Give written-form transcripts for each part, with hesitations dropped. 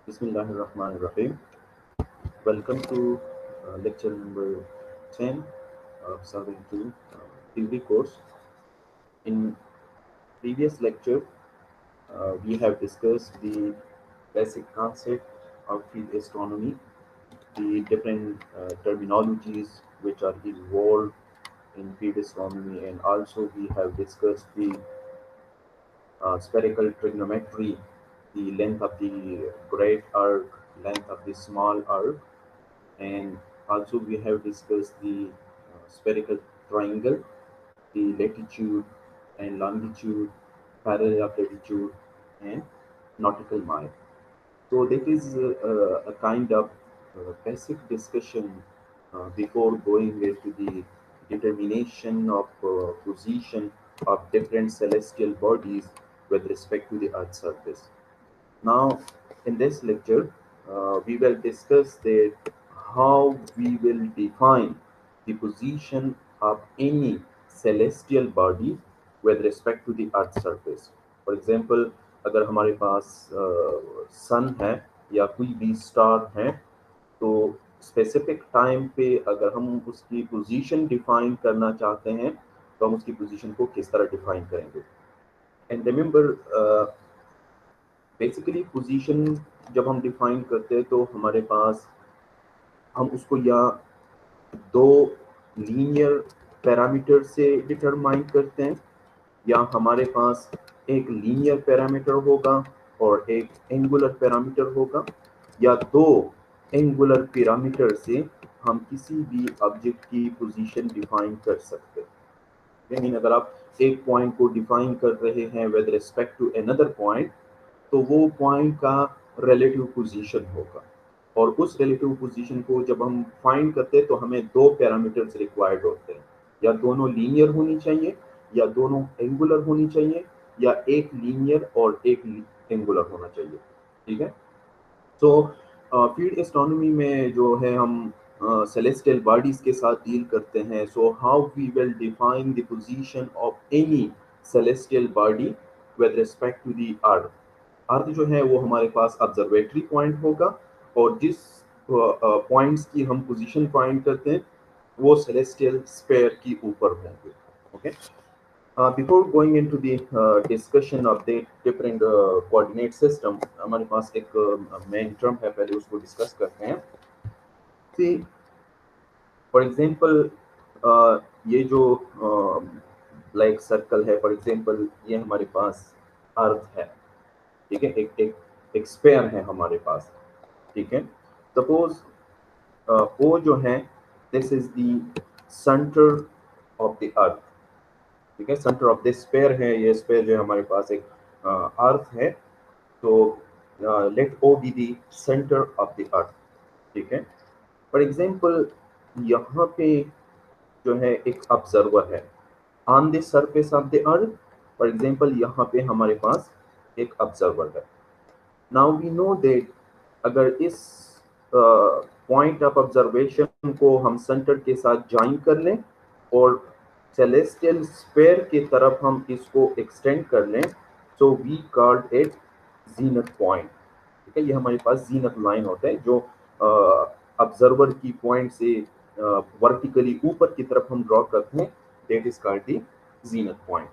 Bismillahirrahmanirrahim. Welcome to lecture number 10 of Southern 2 degree course. In previous lecture, we have discussed the basic concept of field astronomy, the different terminologies which are involved in field astronomy, and also we have discussed the spherical trigonometry, the length of the great arc, length of the small arc, and also we have discussed the spherical triangle, the latitude and longitude, parallel of latitude, and nautical mile. So that is a kind of basic discussion before going into the determination of position of different celestial bodies with respect to the Earth's surface. Now, in this lecture, we will discuss that how we will define the position of any celestial body with respect to the Earth surface. For example, अगर हमारे पास सन है या कोई भी star है, तो specific time पे अगर हम उसकी पोजीशन डिफाइन करना चाहते हैं, तो हम उसकी पोजीशन को किस तरह डिफाइन करेंगे. एंड रिमेंबर, बेसिकली पोजीशन जब हम डिफाइन करते हैं तो हमारे पास हम उसको या दो लीनियर पैरामीटर से डिटरमाइन करते हैं, या हमारे पास एक लीनियर पैरामीटर होगा और एक एंगुलर पैरामीटर होगा, या दो एंगुलर पैरामीटर से हम किसी भी ऑब्जेक्ट की पोजीशन डिफाइन कर सकते हैं. मीन अगर आप एक पॉइंट को डिफाइन कर रहे हैं with respect to another point, तो वो पॉइंट का रिलेटिव पोजीशन होगा, और उस रिलेटिव पोजीशन को जब हम फाइंड करते हैं तो हमें दो पैरामीटर्स रिक्वायर्ड होते हैं, या दोनों लीनियर होनी चाहिए, या दोनों एंगुलर होनी चाहिए, या एक लीनियर और एक एंगुलर होना चाहिए. ठीक है. सो फील्ड एस्ट्रोनॉमी में जो है हम celestial bodies के साथ डील करते हैं. So how we will define the position of any celestial body with respect to the earth. Earth जो है वो हमारे पास ऑब्जर्वेटरी पॉइंट होगा, और जिस पॉइंट्स की हम पोजीशन फाइंड करते हैं वो सेलेस्टियल स्फीयर की ऊपर होंगे. Okay. Before going into the discussion of the different coordinate system, हमारे पास एक मेन टर्म है, पहले उसको डिस्कस करते हैं. See, फॉर एग्जांपल, ये जो लाइक सर्कल है, फॉर एग्जांपल ये हमारे पास अर्थ है. ठीक है. एक एक एक स्फीयर है हमारे पास. ठीक है. सपोज ओ जो है, this is the centre of the earth. ठीक है. सेंटर ऑफ द स्फीयर है, ये स्फीयर जो है हमारे पास एक अर्थ है. तो let O be the centre of the earth. ठीक है. फॉर एग्जांपल, यहाँ पे जो है एक ऑब्जर्वर है on the surface of the earth. For example, यहाँ पे हमारे पास एक ऑब्जर्वर है. नाउ वी नो दैट अगर इस पॉइंट ऑफ ऑब्जर्वेशन को हम सेंटर के साथ ज्वाइन कर लें और सेलेस्टियल स्फीयर की तरफ हम इसको एक्सटेंड कर लें, so we called it zenith point. ठीक है. ये हमारे पास जीनत लाइन होता है जो ऑब्जर्वर की पॉइंट से वर्टिकली ऊपर की तरफ हम ड्रॉ करते हैं. That is called the zenith point.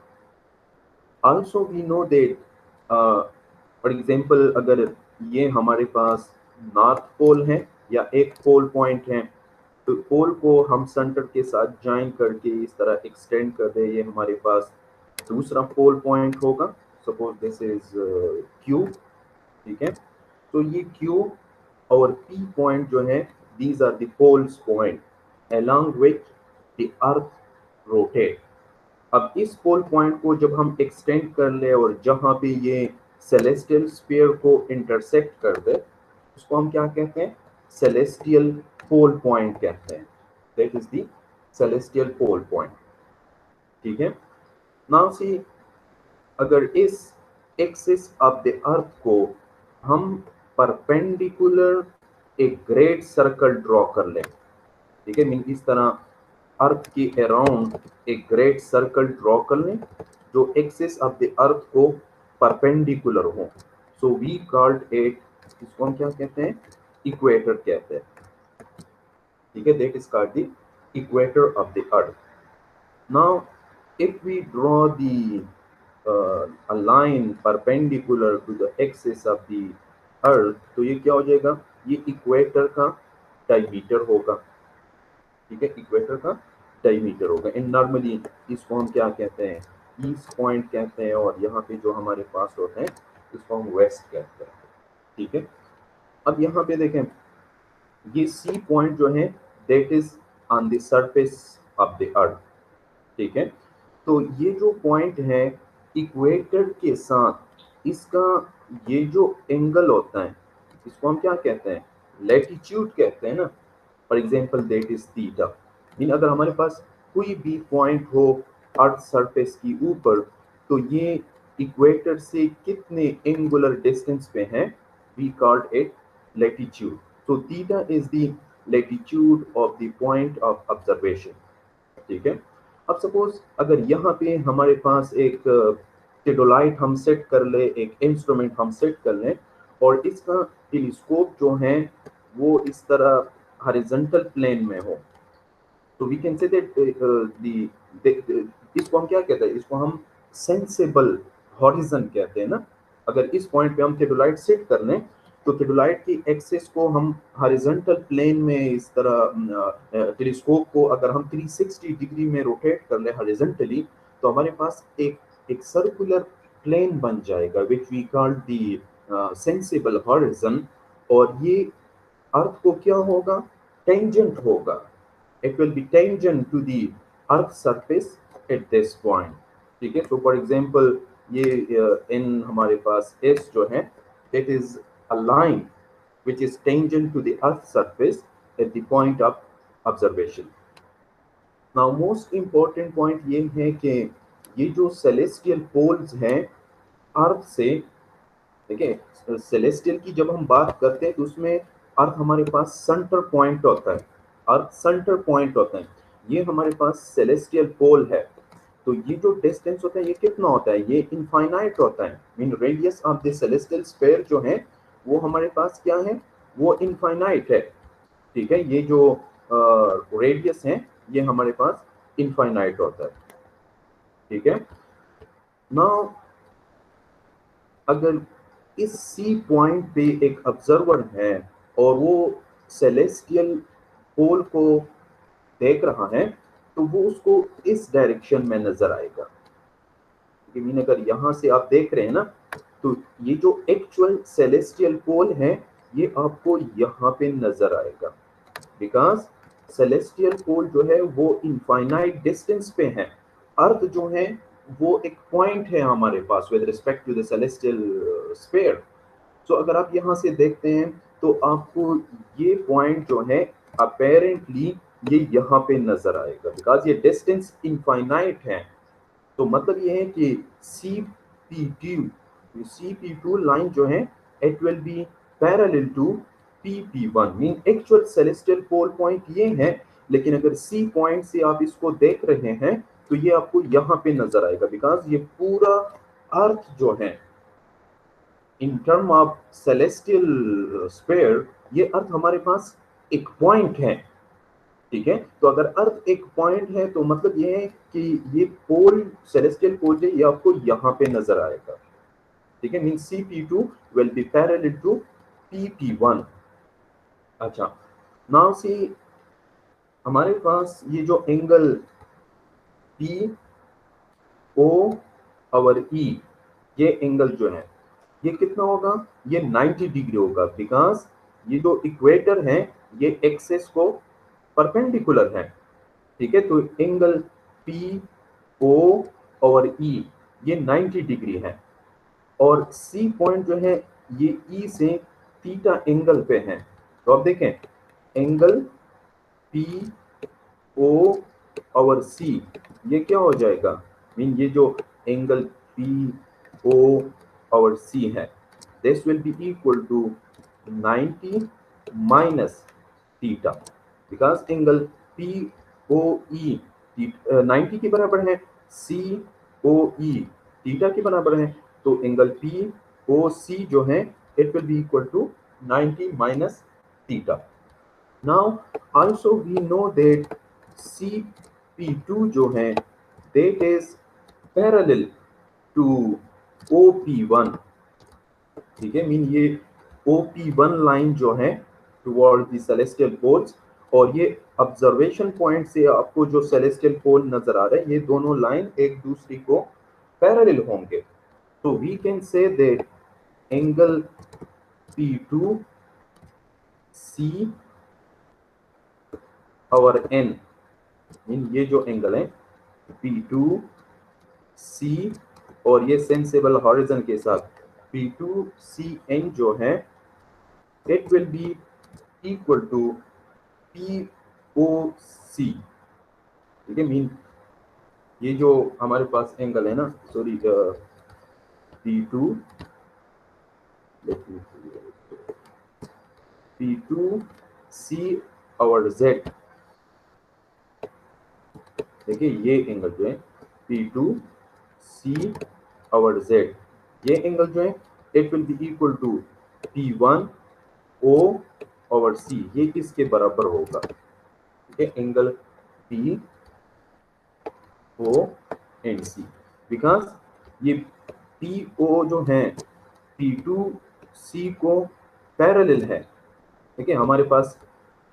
Also we know that for example, अगर ये हमारे पास नॉर्थ पोल है या एक पोल पॉइंट है, तो पोल को हम सेंटर के साथ ज्वाइन करके इस तरह एक्सटेंड कर दे, ये हमारे पास दूसरा पोल पॉइंट होगा. Suppose this is Q. ठीक है. तो ये क्यू और पी पॉइंट जो है, these are the poles point along which the earth rotate. अब इस पोल पॉइंट को जब हम एक्सटेंड कर ले और जहां पे ये सेलेस्टियल स्फीयर को इंटरसेक्ट कर दे, उसको हम क्या कहते हैं? सेलेस्टियल पोल पॉइंट कहते हैं. That is the celestial pole point. ठीक है. नाउ सी, अगर इस एक्सिस ऑफ द अर्थ को हम परपेंडिकुलर एक ग्रेट सर्कल ड्रॉ कर लें. ठीक है. मीन इस तरह अर्थ के अराउंड एक ग्रेट सर्कल ड्रॉ कर लें जो एक्सिस ऑफ द अर्थ को परपेंडिकुलर हो. सो वी कॉल्ड इट इसको हम क्या कहते हैं, इक्वेटर कहते हैं, ठीक है, that is called the equator of the earth. Now if we draw the a line perpendicular to the axis of the earth, तो ये क्या हो जाएगा, ये इक्वेटर का डायमीटर होगा, ठीक है, इक्वेटर का डायमीटर होगा। एंड नॉर्मली इसको हम क्या कहते हैं, ईस्ट पॉइंट कहते हैं, और यहाँ पे जो हमारे पास होते हैं इसको हम वेस्ट कहते हैं, ठीक है। अब यहाँ पे देखें, ये सी पॉइंट जो है that is on the surface of the earth, ठीक है। तो ये जो पॉइंट है इक्वेटर के साथ, इसका ये जो एंगल होता है इसको हम क्या कहते हैं, लैटिट्यूड कहते हैं ना। For example that is theta. Mean अगर हमारे पास कोई भी पॉइंट हो अर्थ सरफेस की ऊपर, तो ये इक्वेटर से कितने एंगुलर डिस्टेंस पे है, we called it latitude. so theta is the latitude of the point of observation, ठीक है। अब सपोज अगर यहाँ पे हमारे पास एक टेडोलाइट हम सेट कर ले, एक इंस्ट्रूमेंट हम सेट कर लें, और इसका टेलीस्कोप जो है वो इस तरह हॉरिजॉन्टल प्लेन में हो, तो वी कैन से दैट इसको हम क्या कहते हैं, इसको हम सेंसेबल हॉरिजन कहते हैं ना। अगर इस पॉइंट पे हम टेडोलाइट सेट कर लें, तो टेडोलाइट की एक्सिस को हम हॉरिजॉन्टल प्लेन में इस तरह टेलीस्कोप को अगर हम 360 डिग्री में रोटेट कर ले हॉरिजॉन्टली, तो हमारे पास एक सर्कुलर प्लेन बन जाएगा which we call the sensible horizon. और ये अर्थ को क्या होगा, टेंजेंट होगा, it will be tangent to the earth surface at this point, ठीक है। तो फॉर एग्जांपल ये इन हमारे पास S जो है it is a line which is tangent to the earth surface at the point of observation. now most important point ये है कि ये जो celestial poles हैं अर्थ से, ठीक है, सेलेस्टियल की जब हम बात करते हैं तो उसमें अर्थ हमारे पास सेंटर पॉइंट होता है, अर्थ सेंटर पॉइंट होता है, ये हमारे पास सेलेस्टियल पोल है। तो ये जो डिस्टेंस होता है ये कितना होता है, ये इनफाइनाइट होता है। Mean radius of the celestial sphere जो है वो हमारे पास क्या है, वो इनफाइनाइट है, ठीक है। ये जो रेडियस है ये हमारे पास इनफाइनाइट होता है, ठीक है। नाउ अगर इस सी पॉइंट पे एक ऑब्जर्वर है और वो सेलेस्टियल पोल को देख रहा है, तो वो उसको इस डायरेक्शन में नजर आएगा। मीन अगर यहाँ से आप देख रहे हैं ना, तो ये जो एक्चुअल सेलेस्टियल पोल है ये आपको यहाँ पे नजर आएगा, बिकॉज सेलेस्टियल पोल जो है वो इनफाइनाइट डिस्टेंस पे है। अर्थ जो है वो एक पॉइंट है हमारे पास with respect to the celestial sphere. So अगर आप यहाँ से देखते हैं तो आपको ये पॉइंट जो है अपेरेंटली ये यहाँ पे नजर आएगा, बिकॉज ये डिस्टेंस इनफाइनाइट है। तो मतलब ये है कि CP2 लाइन जो है it will be parallel to PP1, mean actual celestial pole point ये है, लेकिन अगर C पॉइंट से आप इसको देख रहे हैं तो ये आपको यहाँ पे नजर आएगा, बिकॉज ये पूरा अर्थ जो है in term of celestial sphere, ये अर्थ हमारे पास एक पॉइंट है, ठीक है। तो अगर अर्थ एक पॉइंट है तो मतलब ये है कि ये पोल सेलेस्टियल पोल है ये आपको यहाँ पे नजर आएगा, ठीक है। Mean CP2 will be parallel to PP1। अच्छा, नाउ सी हमारे पास ये जो एंगल PO और E, ये एंगल जो है ये कितना होगा, ये 90 डिग्री होगा, बिकॉज ये जो इक्वेटर है ये एक्सिस को परपेंडिकुलर है, ठीक है। तो एंगल PO और E ये 90 डिग्री है, और C पॉइंट जो है ये E से थीटा एंगल पे है। तो आप देखें एंगल PO और C ये क्या हो जाएगा, मीन ये जो एंगल PO और C है this will be equal to 90 minus theta, because angle POE 90 के बराबर है, COE थीटा के बराबर है, तो एंगल POC जो है it will be equal to 90 minus theta. Now also we know that CP2 जो है that is parallel to OP1, ठीक है, मीन ये OP1 लाइन जो है टुवर्ड द सेलेस्टियल पोल्स, और ये ऑब्जर्वेशन पॉइंट से आपको जो सेलेस्टियल पोल नजर आ रहा है, ये दोनों लाइन एक दूसरे को पैरेलल होंगे. तो we can say that angle P2 C और N, मीन ये जो एंगल है P2 C और ये सेंसेबल हॉरिजन के साथ P2 CN जो है it will be equal to POC, ठीक है, मीन ये जो हमारे पास एंगल है ना, सॉरी P2 C और Z, देखिए ये एंगल जो है P2 C और Z, ये एंगल जो है it will be equal to P1 O और C, ये किसके बराबर होगा, ठीक है, angle P O and C, because ये PO जो है P2 C को पैरेलल है, ठीक है, हमारे पास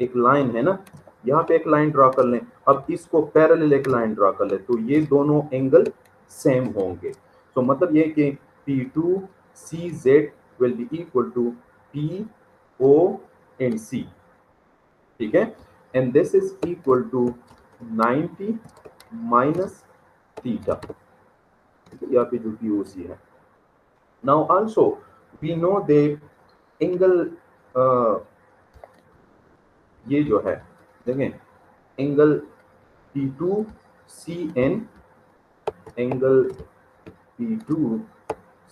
एक लाइन है ना, यहाँ पे एक लाइन ड्रॉ कर लें, अब इसको पैरेलल एक लाइन ड्रॉ कर लें, तो ये दोनों एंगल सेम होंगे. तो मतलब ये कि P2 CZ will be equal to PO and C, ठीक है, and this is equal to 90 minus theta, यहाँ पे जो POC है. Now also we know that angle ये जो है देखें angle P2 CN, angle P2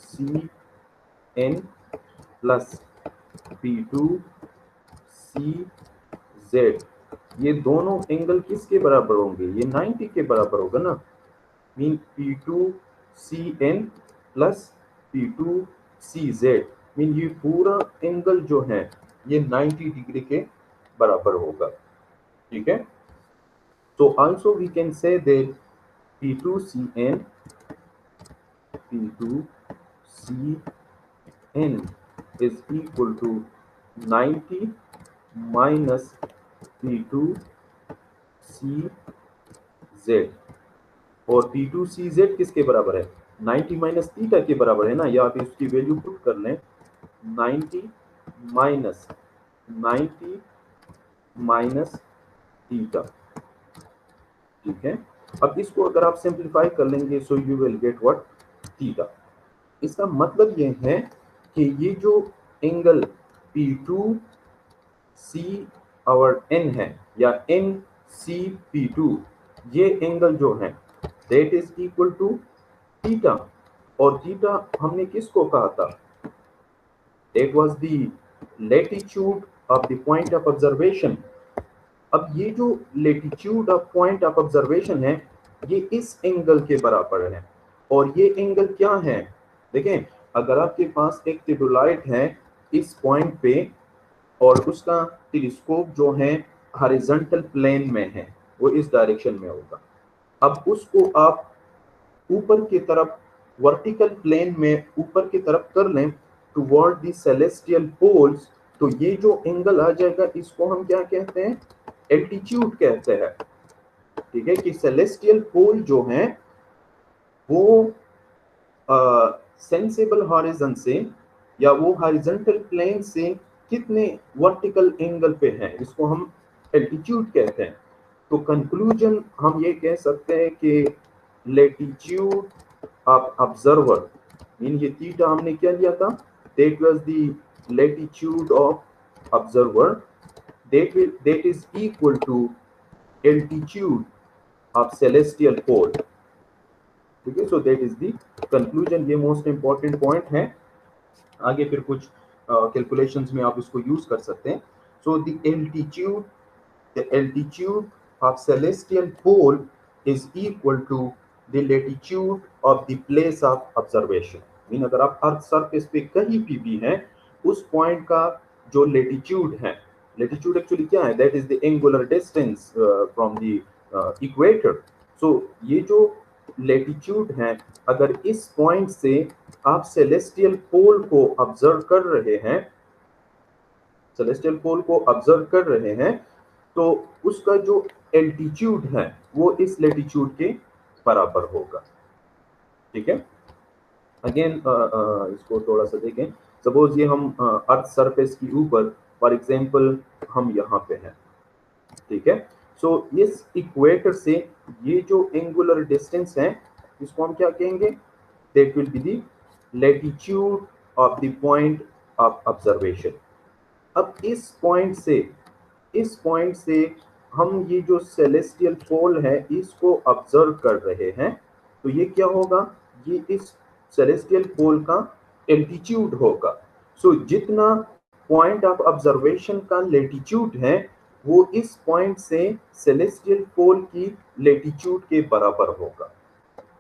CN plus P2 CZ, ये दोनों एंगल किसके बराबर होंगे, ये 90 के बराबर होगा ना, mean P2 CN plus P2 CZ, mean ये पूरा एंगल जो है ये 90 डिग्री के बराबर होगा, ठीक है. तो also we can say that P2 CN is equal to 90 minus P2 CZ, और P2 CZ किसके बराबर है, 90 माइनस थीटा के बराबर है ना, या आप इसकी वैल्यू पुट कर लें 90 माइनस 90 माइनस थीटा, ठीक है. अब इसको अगर आप सिंप्लीफाई कर लेंगे so you will get what, theta. इसका मतलब ये है कि ये जो एंगल P2 C और N है, या NCP2, ये एंगल जो है that is equal to theta, और थीटा हमने किसको कहा था, that was the latitude of the point of observation. अब ये जो latitude of point of observation है ये इस एंगल के बराबर है, और ये एंगल क्या है, देखें अगर आपके पास एक टेबुलाइट है इस पॉइंट पे और उसका टेलीस्कोप जो है हॉरिजॉन्टल प्लेन में है, वो इस डायरेक्शन में होगा, अब उसको आप ऊपर की तरफ वर्टिकल प्लेन में ऊपर की तरफ कर लें टुवर्ड द सेलेस्टियल पोल्स, तो ये जो एंगल आ जाएगा इसको हम क्या कहते हैं, एल्टीट्यूड कहते हैं, ठीक है, कि सेलेस्टियल पोल जो है वो सेंसेबल हॉरिजन से या वो हॉरिजॉन्टल प्लेन से कितने वर्टिकल एंगल पे है, इसको हम एल्टीट्यूड कहते हैं. तो कंक्लूजन हम ये कह सकते हैं कि लैटिट्यूड ऑफ ऑब्जर्वर, मीन ये थीटा हमने क्या लिया था, that was the latitude of observer, that is equal to altitude of celestial pole, ठीक है. सो दैट इज द कंक्लूजन, ये मोस्ट इंपॉर्टेंट पॉइंट है, आगे फिर कुछ कैलकुलेशंस में आप इसको यूज कर सकते हैं. So the altitude of celestial pole is equal to the latitude of the place of observation, mean अगर आप अर्थ सरफेस पे कहीं भी हैं उस पॉइंट का जो लेटीट्यूड है, लेटीट्यूड एक्चुअली क्या है, that is the angular distance from the equator. So ये जो लेटीट्यूड है, अगर इस पॉइंट से आप सेलेस्टियल पोल को ऑब्जर्व कर रहे हैं, सेलेस्टियल पोल को ऑब्जर्व कर रहे हैं, तो उसका जो एल्टीट्यूड है वो इस लेटीट्यूड के बराबर होगा। ठीक है, अगेन इसको थोड़ा सा देखें। सपोज ये हम अर्थ सरफेस के ऊपर, फॉर एग्जांपल हम यहाँ पे हैं, ठीक है। सो इस इक्वेटर से ये जो एंगुलर डिस्टेंस है, इसको हम क्या कहेंगे, that will be the latitude of the point of observation. अब इस पॉइंट से हम ये जो सेलेस्टियल पोल है इसको ऑब्जर्व कर रहे हैं, तो ये क्या होगा, ये इस सेलेस्टियल पोल का एल्टीट्यूड होगा। सो जितना पॉइंट ऑफ ऑब्जर्वेशन का लेटीट्यूड है वो इस पॉइंट से सेलेस्टियल पोल की लेटीट्यूड के बराबर होगा।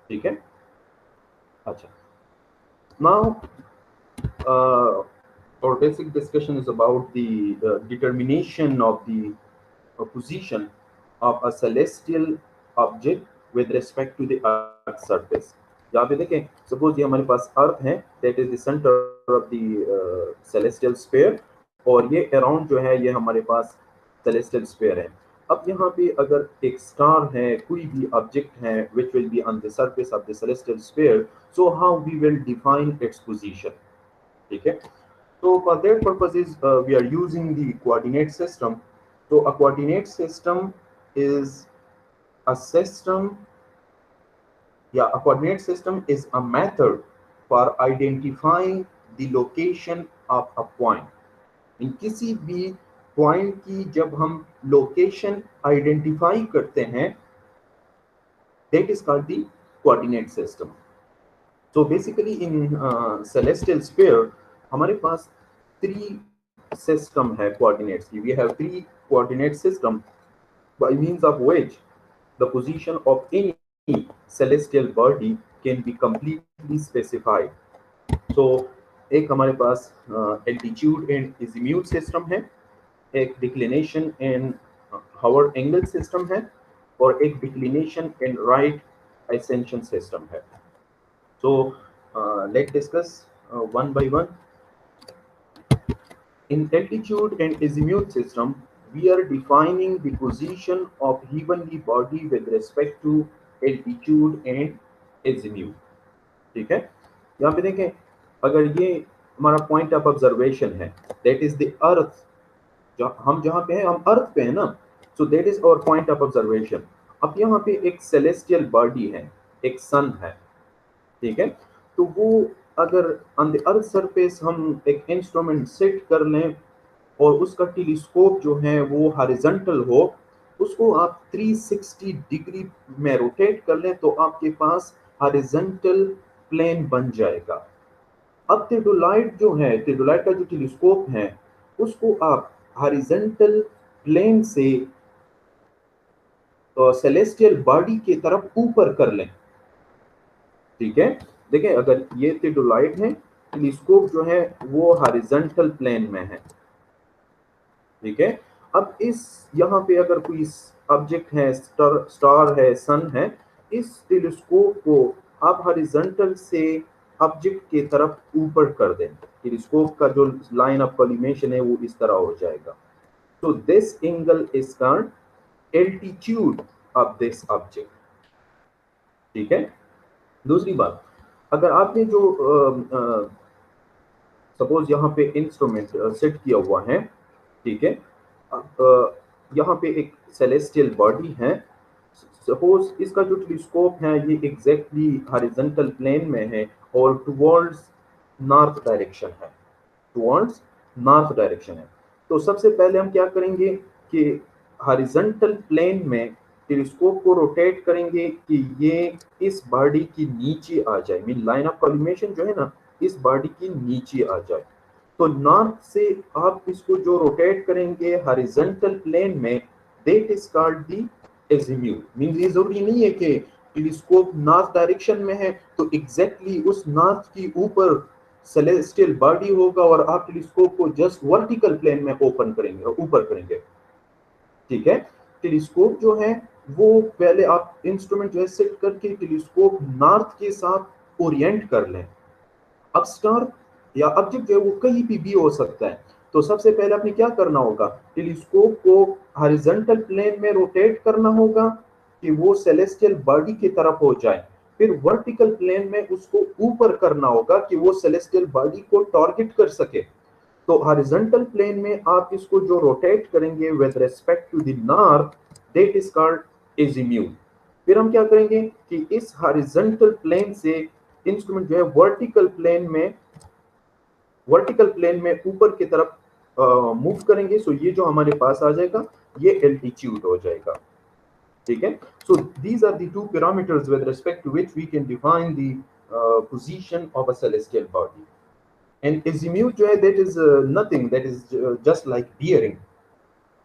ठीक है, अच्छा, now our basic discussion is about the determination of the position of a celestial object with respect to the earth surface। यहाँ पे देखें, सपोज ये हमारे पास अर्थ है, that is the centre of the celestial sphere, और ये अराउंड जो है ये हमारे पास सेलेस्टियल स्फीयर है। अब यहाँ पे अगर एक स्टार है, कोई भी ऑब्जेक्ट है which will be on the surface of the celestial sphere, so how we will define its position। ठीक है, so for that purposes we are using the coordinate system। So a coordinate system is a system, a coordinate system is a method for identifying the location of a point। इन किसी भी point की जब हम location identify करते हैं, that is called the coordinate system। So basically in celestial sphere हमारे पास 3 system है coordinates की। We have 3 coordinate system by means of which the position of any celestial body can be completely specified। So एक हमारे पास altitude and azimuth system है, एक declination and hour angle system है, और एक declination and right ascension system है। So let's discuss one by one। In altitude and azimuth system, we are defining the position of heavenly body with respect to altitude and azimuth। ठीक है, यहाँ पे देखें, अगर ये हमारा पॉइंट ऑफ ऑब्जर्वेशन है, दैट इज द अर्थ, हम जहाँ पे हैं, हम अर्थ पे हैं ना, so that is our point of observation. अब यहाँ पे एक सेलेस्टियल बॉडी है, एक सन है, ठीक है, तो वो अगर ऑन द अर्थ सरफेस हम एक इंस्ट्रूमेंट सेट कर लें और उसका टेलीस्कोप जो है वो हॉरिजॉन्टल हो, उसको आप 360 डिग्री में रोटेट कर लें, तो आपके पास हॉरिजॉन्टल प्लेन बन जाएगा। अब थियोडोलाइट जो है, थियोडोलाइट का जो टेलीस्कोप है, उसको आप हॉरिजॉन्टल प्लेन से सेलेस्टियल बॉडी की तरफ ऊपर कर लें। ठीक है, देखें, अगर ये थियोडोलाइट है, टेलीस्कोप जो है वो हॉरिजॉन्टल प्लेन में है। ठीक है, अब इस यहाँ पे अगर कोई ऑब्जेक्ट है, स्टार है, सन है, इस टेलीस्कोप को आप हॉरिजॉन्टल से ऑब्जेक्ट की तरफ ऊपर कर दें, टेलीस्कोप का जो लाइन ऑफ कोलिमेशन है वो इस तरह हो जाएगा। So this angle is called altitude of this object। ठीक है, दूसरी बात, अगर आपने जो सपोज यहाँ पे इंस्ट्रूमेंट सेट किया हुआ है, ठीक है, यहाँ पे एक सेलेस्टियल बॉडी है, सपोज इसका जो टेलीस्कोप है ये एग्जैक्टली हॉरिजॉन्टल प्लेन में है और टुवर्ड्स नॉर्थ डायरेक्शन है, टुवर्ड्स नॉर्थ डायरेक्शन है। तो सबसे पहले हम क्या करेंगे कि हॉरिजॉन्टल प्लेन में टेलीस्कोप को रोटेट करेंगे कि ये इस बॉडी की नीचे आ जाए, मीन लाइन ऑफ कोलिमेशन जो है ना, इस बॉडी की नीचे आ जाए। तो नॉर्थ से आप इसको जो रोटेट करेंगे हॉरिजॉन्टल प्लेन में, that is called the azimuth. Mean ये जरूरी नहीं है कि टेलीस्कोप नॉर्थ डायरेक्शन में है तो एग्जैक्टली उस नॉर्थ की ऊपर सेलेस्टियल बॉडी होगा और आप टेलीस्कोप को जस्ट वर्टिकल प्लेन में ओपन करेंगे और ऊपर करेंगे, ठीक है। टेलीस्कोप जो है वो पहले आप इंस्ट्रूमेंट जो है सेट करके टेलीस्कोप नॉर्थ के साथ ओरिएंट कर लें। अब स्टार या ऑब्जेक्ट जो है वो कहीं भी हो सकता है, तो सबसे पहले आपने क्या करना होगा, टेलीस्कोप को हॉरिजॉन्टल प्लेन में रोटेट करना होगा कि वो सेलेस्टियल बॉडी की तरफ हो जाए, फिर वर्टिकल प्लेन में उसको ऊपर करना होगा कि वो सेलेस्टियल बॉडी को टारगेट कर सके। तो हॉरिजॉन्टल प्लेन में आप इसको जो रोटेट करेंगे with respect to the north, that is called azimuth. फिर हम क्या करेंगे कि इस हॉरिजॉन्टल प्लेन से इंस्ट्रूमेंट जो है वर्टिकल प्लेन में ऊपर की तरफ मूव करेंगे। सो ये जो हमारे पास आ जाएगा ये एल्टीट्यूड हो जाएगा, ठीक है। So these are the two parameters with respect to which we can define the position of a celestial body. And azimuth जो है that is nothing, that is just like bearing,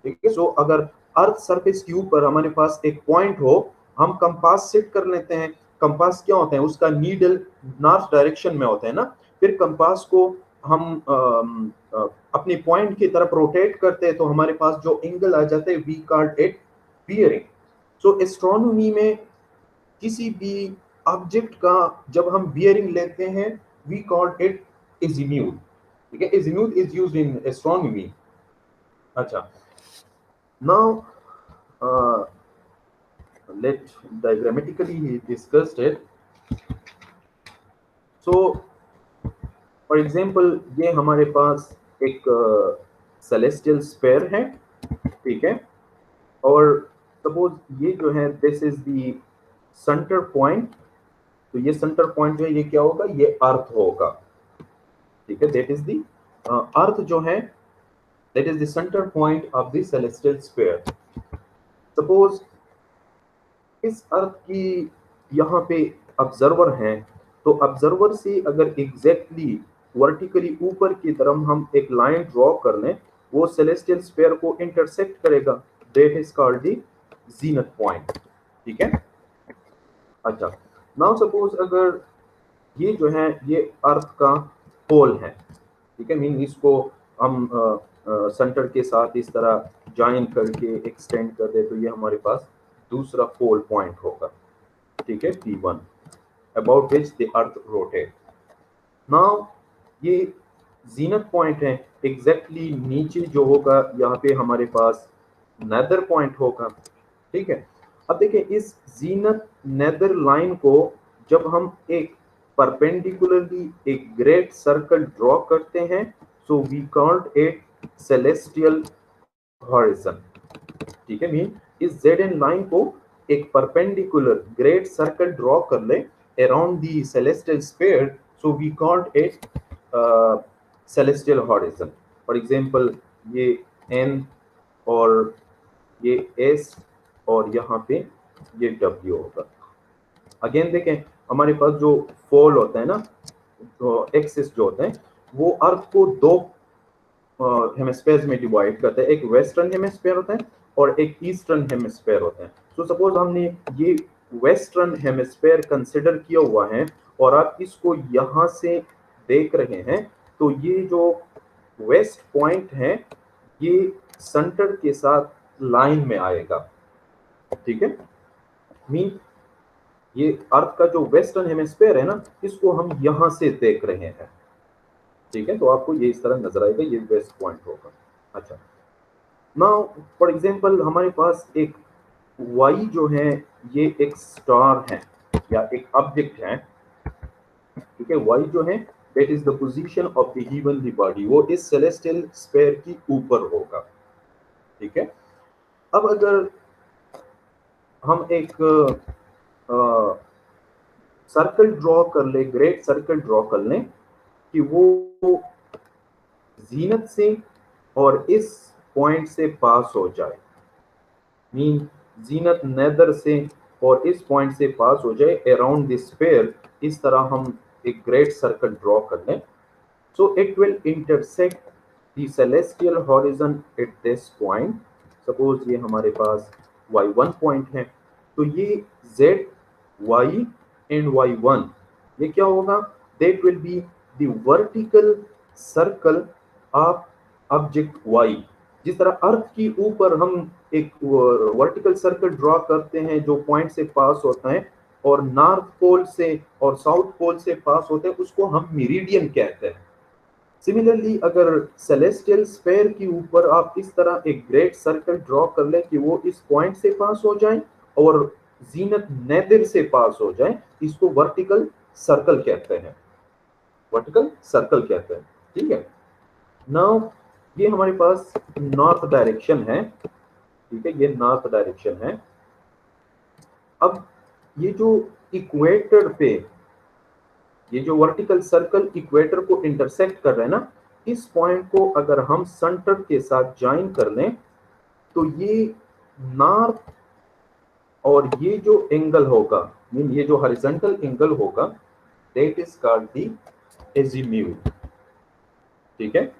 ठीक है। सो अगर अर्थ सरफेस के ऊपर हमारे पास एक point हो, हम कंपास सेट कर लेते हैं। कंपास क्या होता है, उसका नीडल नॉर्थ डायरेक्शन में होता है ना, फिर कंपास को हम अपने पॉइंट की तरफ रोटेट करते हैं तो हमारे पास जो एंगल आ जाता है we called it bearing. So astronomy में किसी भी ऑब्जेक्ट का जब हम बियरिंग लेते हैं वी कॉल्ड इट एजीम्यूथ, ठीक है। एजीम्यूथ इज यूज्ड इन एस्ट्रोनॉमी। अच्छा, now let diagrammatically he discussed it. So for example ये हमारे पास एक सेलेस्टियल स्फीयर है, ठीक है, और सपोज ये जो है this is the centre point. तो ये सेंटर पॉइंट जो है ये क्या होगा, ये अर्थ होगा, ठीक है। दैट इज द अर्थ जो है that is the center point of the celestial sphere. Suppose इस अर्थ की यहाँ पे ऑब्जर्वर हैं, तो ऑब्जर्वर से अगर एग्जैक्टली वर्टिकली ऊपर की तरफ हम एक लाइन ड्रॉ कर लें, वो सेलेस्टियल स्फीयर को इंटरसेक्ट करेगा, that is called the zenith point, ठीक है। अच्छा, नाउ सपोज अगर ये जो है ये अर्थ का पोल है, ठीक है, मीन इसको हम सेंटर के साथ इस तरह ज्वाइन करके एक्सटेंड कर दे तो ये हमारे पास दूसरा पोल पॉइंट होगा, ठीक है, P1 about which the earth rotate. Now ये जीनथ पॉइंट है, एग्जैक्टली नीचे जो होगा यहाँ पे हमारे पास नेदर पॉइंट होगा, ठीक है। अब देखिए इस जीनथ नेदर लाइन को जब हम एक परपेंडिकुलरली एक ग्रेट सर्कल ड्रॉ करते हैं, so we called it celestial horizon, ठीक है। मीन इस ZN लाइन को एक परपेंडिकुलर ग्रेट सर्कल ड्रॉ कर ले around the celestial sphere, so we called it celestial horizon. For example ये N और ये S और यहाँ पे ये W होगा। अगेन देखें हमारे पास जो पोल होता है ना, जो एक्सिस जो होता है वो अर्थ को दो हेमिस्फीयर्स में डिवाइड करता है, एक वेस्टर्न हेमिस्फीयर होता है और एक ईस्टर्न हेमिस्फीयर होता है। सो सपोज हमने ये वेस्टर्न हेमिस्फीयर कंसिडर किया हुआ है और आप इसको यहाँ से देख रहे हैं, तो ये जो वेस्ट पॉइंट है ये सेंटर के साथ लाइन में आएगा, ठीक है। मीन ये अर्थ का जो वेस्टर्न हेमिस्फीयर है ना, इसको हम यहाँ से देख रहे हैं, ठीक है। तो आपको ये इस तरह नजर आएगा, ये वेस्ट पॉइंट होगा। अच्छा, नाउ फॉर एग्जांपल हमारे पास एक वाई जो है ये एक स्टार है या एक ऑब्जेक्ट है, ठीक है। वाई जो है that is the position of the heavenly body, वो इस सेलेस्टियल स्फीयर की ऊपर होगा, ठीक है। अब अगर हम एक सर्कल ड्रॉ कर ले, ग्रेट सर्कल ड्रॉ कर लें कि वो जीनत से और इस पॉइंट से पास हो जाए, मीन जीनत नेदर से और इस पॉइंट से पास हो जाए अराउंड द स्फीयर, इस तरह हम एक ग्रेट सर्कल ड्रॉ कर लें, so it will intersect the celestial horizon at this point. Suppose ये हमारे पास y1 पॉइंट है, तो ये z, y एंड y1 ये क्या होगा, that will be the vertical circle of object y। जिस तरह अर्थ के ऊपर हम एक वर्टिकल सर्कल ड्रॉ करते हैं जो पॉइंट से पास होता है और नॉर्थ पोल से और साउथ पोल से पास होते हैं, उसको हम मेरिडियन कहते हैं। सिमिलरली अगर सेलेस्टियल स्फीयर के ऊपर आप इस तरह एक ग्रेट सर्कल ड्रॉ कर लें कि वो इस पॉइंट से पास हो जाए और जीनत नैदिर से पास हो जाए, इसको वर्टिकल सर्कल कहते हैं, वर्टिकल सर्कल कहते हैं। ठीक है, नाउ ये हमारे पास नॉर्थ डायरेक्शन है। ठीक है, ये नॉर्थ डायरेक्शन है। अब ये जो इक्वेटर पे ये जो वर्टिकल सर्कल इक्वेटर को इंटरसेक्ट कर रहे हैं ना, इस पॉइंट को अगर हम सेंटर के साथ ज्वाइन कर लें तो ये नॉर्थ और ये जो एंगल होगा, मीन ये जो हॉरिजॉन्टल एंगल होगा, दैट इज कॉल्ड द एजीम्यूथ। ठीक है,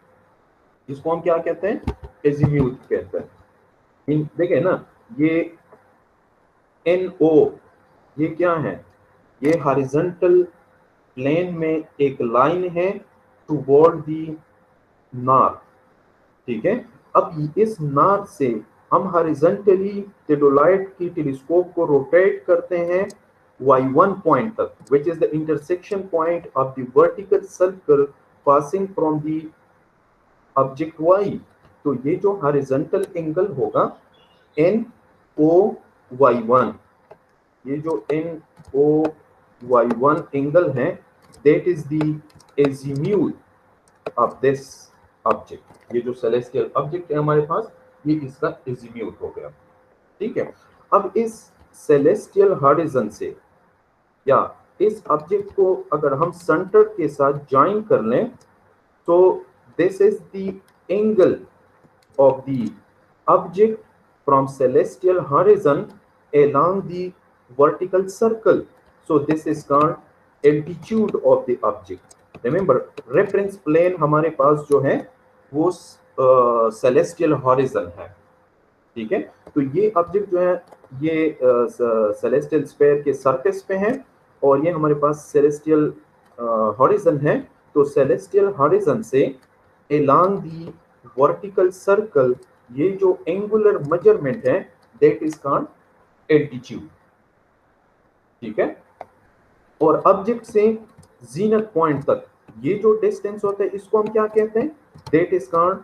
इसको हम क्या कहते हैं? एजीम्यूथ कहते हैं। मीन देखें ना, ये NO ये क्या है? ये हॉरिजॉन्टल प्लेन में एक लाइन है टुवर्ड दी नॉर्थ। ठीक है, अब इस नॉर्थ से हम हॉरिजॉन्टली टेडोलाइट की टेलीस्कोप को रोटेट करते हैं y1 पॉइंट तक, which is the intersection point of the vertical circle passing from the object y। तो ये जो हॉरिजॉन्टल एंगल होगा NOY1, ये जो NOY1 एंगल है, that is the azimuth of this object। ये जो सेलेस्टियल ऑब्जेक्ट है हमारे पास, ये इसका एजीम्यूथ हो गया। ठीक है, अब इस सेलेस्टियल हॉरिजॉन से या इस ऑब्जेक्ट को अगर हम सेंटर के साथ ज्वाइन कर लें तो this is the angle of the object from celestial horizon along the vertical circle। So this is called altitude of the object। Remember, reference plane हमारे पास जो है वो celestial horizon है। ठीक है, तो ये ऑब्जेक्ट जो है ये celestial sphere के सरफेस पे है और ये हमारे पास celestial horizon है। तो celestial horizon से along the वर्टिकल सर्कल ये जो एंगुलर मेजरमेंट है, दैट इज कॉल्ड एल्टीट्यूड। ठीक है, और ऑब्जेक्ट से जीनत पॉइंट तक ये जो डिस्टेंस होता है, इसको हम क्या कहते हैं? दैट इज कॉल्ड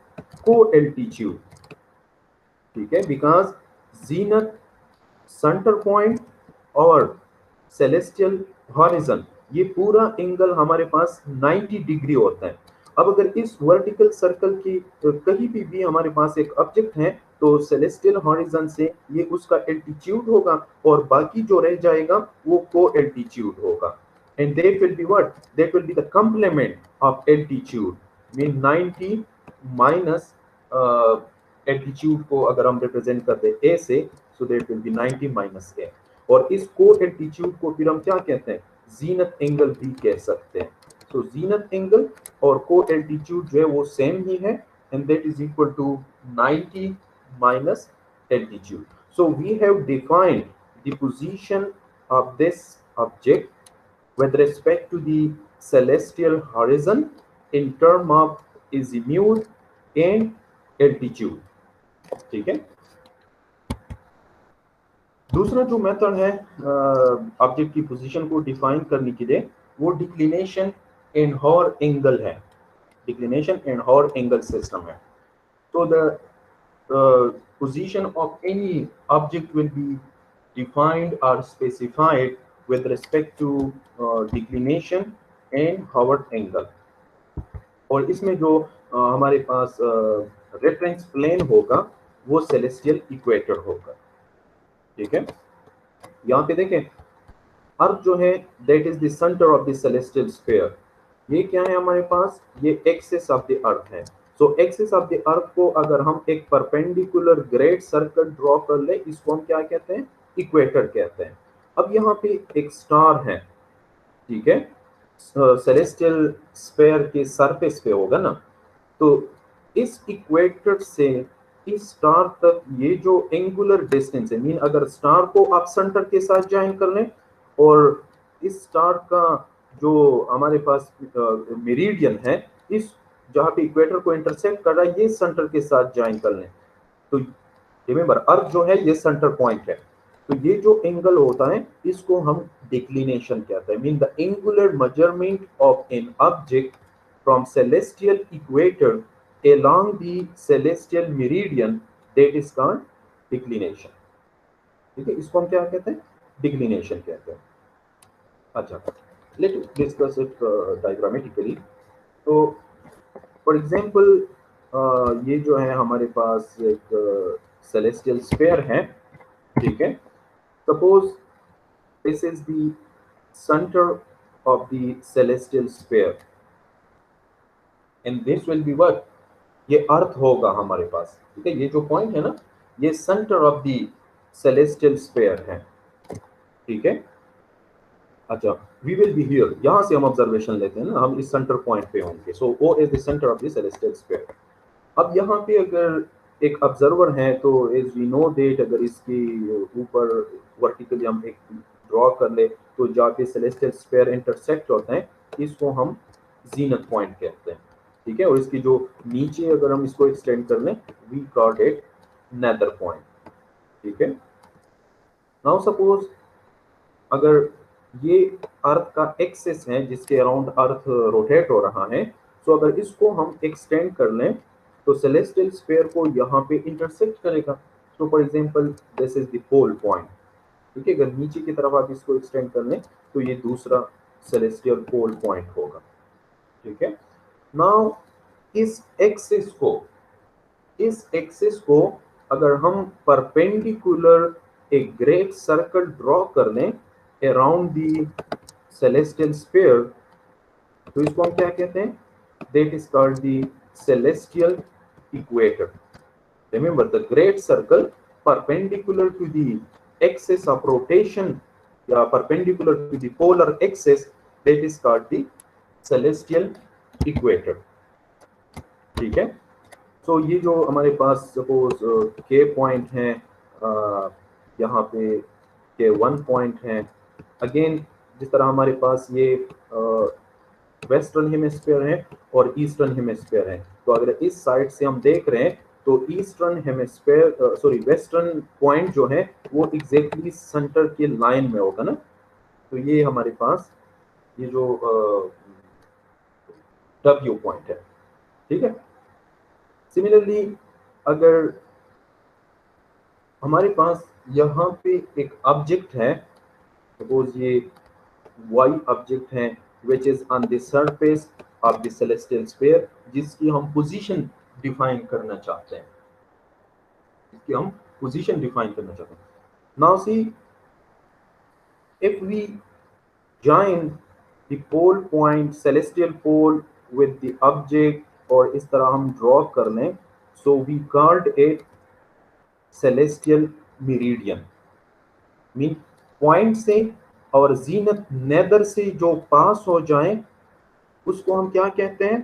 को एल्टीट्यूड। ठीक है, बिकॉज जीनत, सेंटर पॉइंट और सेलेस्टियल हॉरिजॉन ये पूरा एंगल हमारे पास 90 डिग्री होता है। अब अगर इस वर्टिकल सर्कल की कहीं भी हमारे पास एक ऑब्जेक्ट है तो सेलेस्टियल हॉरिजॉन से ये उसका एल्टीट्यूड होगा और बाकी जो रह जाएगा वो को एल्टीट्यूड होगा। And that will be what? That will be the complement of altitude. Mean 90 minus altitude को अगर हम रिप्रेजेंट करते हैं ए से, so that will be 90 minus A. और इस को एल्टीट्यूड को फिर हम क्या कहते हैं? जीनत एंगल भी कह सकते हैं। तो जीनत एंगल और को एल्टीट्यूड जो है वो सेम ही है, and that is equal to 90 minus altitude. So we have defined the position of this object with respect to the celestial horizon in term of azimuth and altitude। ठीक है, दूसरा जो मेथड है ऑब्जेक्ट की position को define करने के लिए, वो डिक्लिनेशन एंड हॉर एंगल है। Declination and hour angle system है। तो the position of any object will be defined और specified with respect to declination and Howard angle। और इसमें जो हमारे पास रेफरेंस प्लेन होगा वो सेलेस्टियल इक्वेटर होगा। ठीक है, यहाँ पे देखें, अर्थ जो है that is the centre of the celestial sphere. ये क्या है हमारे पास? ये एक्सिस ऑफ द अर्थ है। सो एक्सिस ऑफ द अर्थ को अगर हम एक परपेंडिकुलर ग्रेट सर्कल ड्रॉ कर ले, इसको हम क्या कहते हैं? इक्वेटर कहते हैं। अब यहाँ पे एक स्टार है। ठीक है, सेलेस्टियल स्फीयर के सरफेस पे होगा ना, तो इस इक्वेटर से इस स्टार तक ये जो एंगुलर डिस्टेंस है, मीन अगर स्टार को आप सेंटर के साथ ज्वाइन कर लें और इस स्टार का जो हमारे पास मेरिडियन है, इस जहाँ पे इक्वेटर को इंटरसेक्ट कर रहा है, ये सेंटर के साथ ज्वाइन कर लें। तो रिमेंबर अर्थ जो है ये सेंटर पॉइंट है, तो ये जो एंगल होता है इसको हम डिक्लिनेशन कहते हैं। Mean the angular measurement of an object from celestial equator along the celestial meridian, that is called declination। ठीक है, इसको हम क्या कहते हैं? डिक्लिनेशन कहते हैं। अच्छा, लेट डिस्कस इट डायग्रामेटिकली। तो फॉर एग्जांपल ये जो है हमारे पास एक सेलेस्टियल स्फीयर है, ठीक है। Suppose this is the centre of the celestial sphere and this will be what, ये अर्थ होगा हमारे पास, ठीक है। ये जो पॉइंट है ना, ये centre of the celestial sphere है, ठीक है। अच्छा, वी विल बी हियर, यहां से हम ऑब्जर्वेशन लेते हैं ना, हम इस सेंटर पॉइंट पे होंगे। So O is the centre of the celestial sphere. अब यहाँ पे अगर एक ऑब्जर्वर है तो एज वी नो दैट, अगर इसकी ऊपर वर्टिकली हम एक ड्रॉ कर ले तो जहाँ पे सेलेस्टियल स्फीयर इंटरसेक्ट होता है, इसको हम जीनत पॉइंट कहते हैं, ठीक है। और इसकी जो नीचे अगर हम इसको एक्सटेंड कर लें, we call it nadir point, ठीक है। नाउ सपोज अगर ये अर्थ का एक्सिस है जिसके अराउंड अर्थ रोटेट हो रहा है, तो अगर इसको हम एक्सटेंड कर लें तो सेलेस्टियल स्फीयर को यहाँ पे इंटरसेक्ट करेगा। तो for example this is the pole point, ठीक है। अगर नीचे की तरफ आप इसको एक्सटेंड कर लें तो ये दूसरा सेलेस्टियल पोल पॉइंट होगा, ठीक है। नाउ इस एक्सिस को अगर हम परपेंडिकुलर एक ग्रेट सर्कल ड्रॉ कर लें अराउंड द सेलेस्टियल स्फीयर, तो इसको हम क्या कहते हैं? That is called the celestial equator. Remember the great circle perpendicular to the axis of rotation या perpendicular to the polar axis, that is called the celestial equator, ठीक है। तो ये जो हमारे पास सपोज के पॉइंट है, यहाँ पे के 1 पॉइंट है। अगेन जिस तरह हमारे पास ये वेस्टर्न हेमिस्फीयर है और ईस्टर्न हेमिस्फीयर है, तो अगर इस साइड से हम देख रहे हैं तो eastern hemisphere sorry western point जो है वो एग्जैक्टली सेंटर के लाइन में होगा ना। तो ये हमारे पास ये जो डब्ल्यू पॉइंट है, ठीक है। सिमिलरली अगर हमारे पास यहाँ पे एक ऑब्जेक्ट है, सपोज ये वाई ऑब्जेक्ट है which is on the surface of the celestial sphere, जिसकी हम पोजीशन डिफाइन करना चाहते हैं, now see if we join the pole point celestial pole with the object, और इस तरह हम ड्रॉ कर लें, so we called it celestial meridian। Mean point से और जीनत नेदर से जो पास हो जाए उसको हम क्या कहते हैं?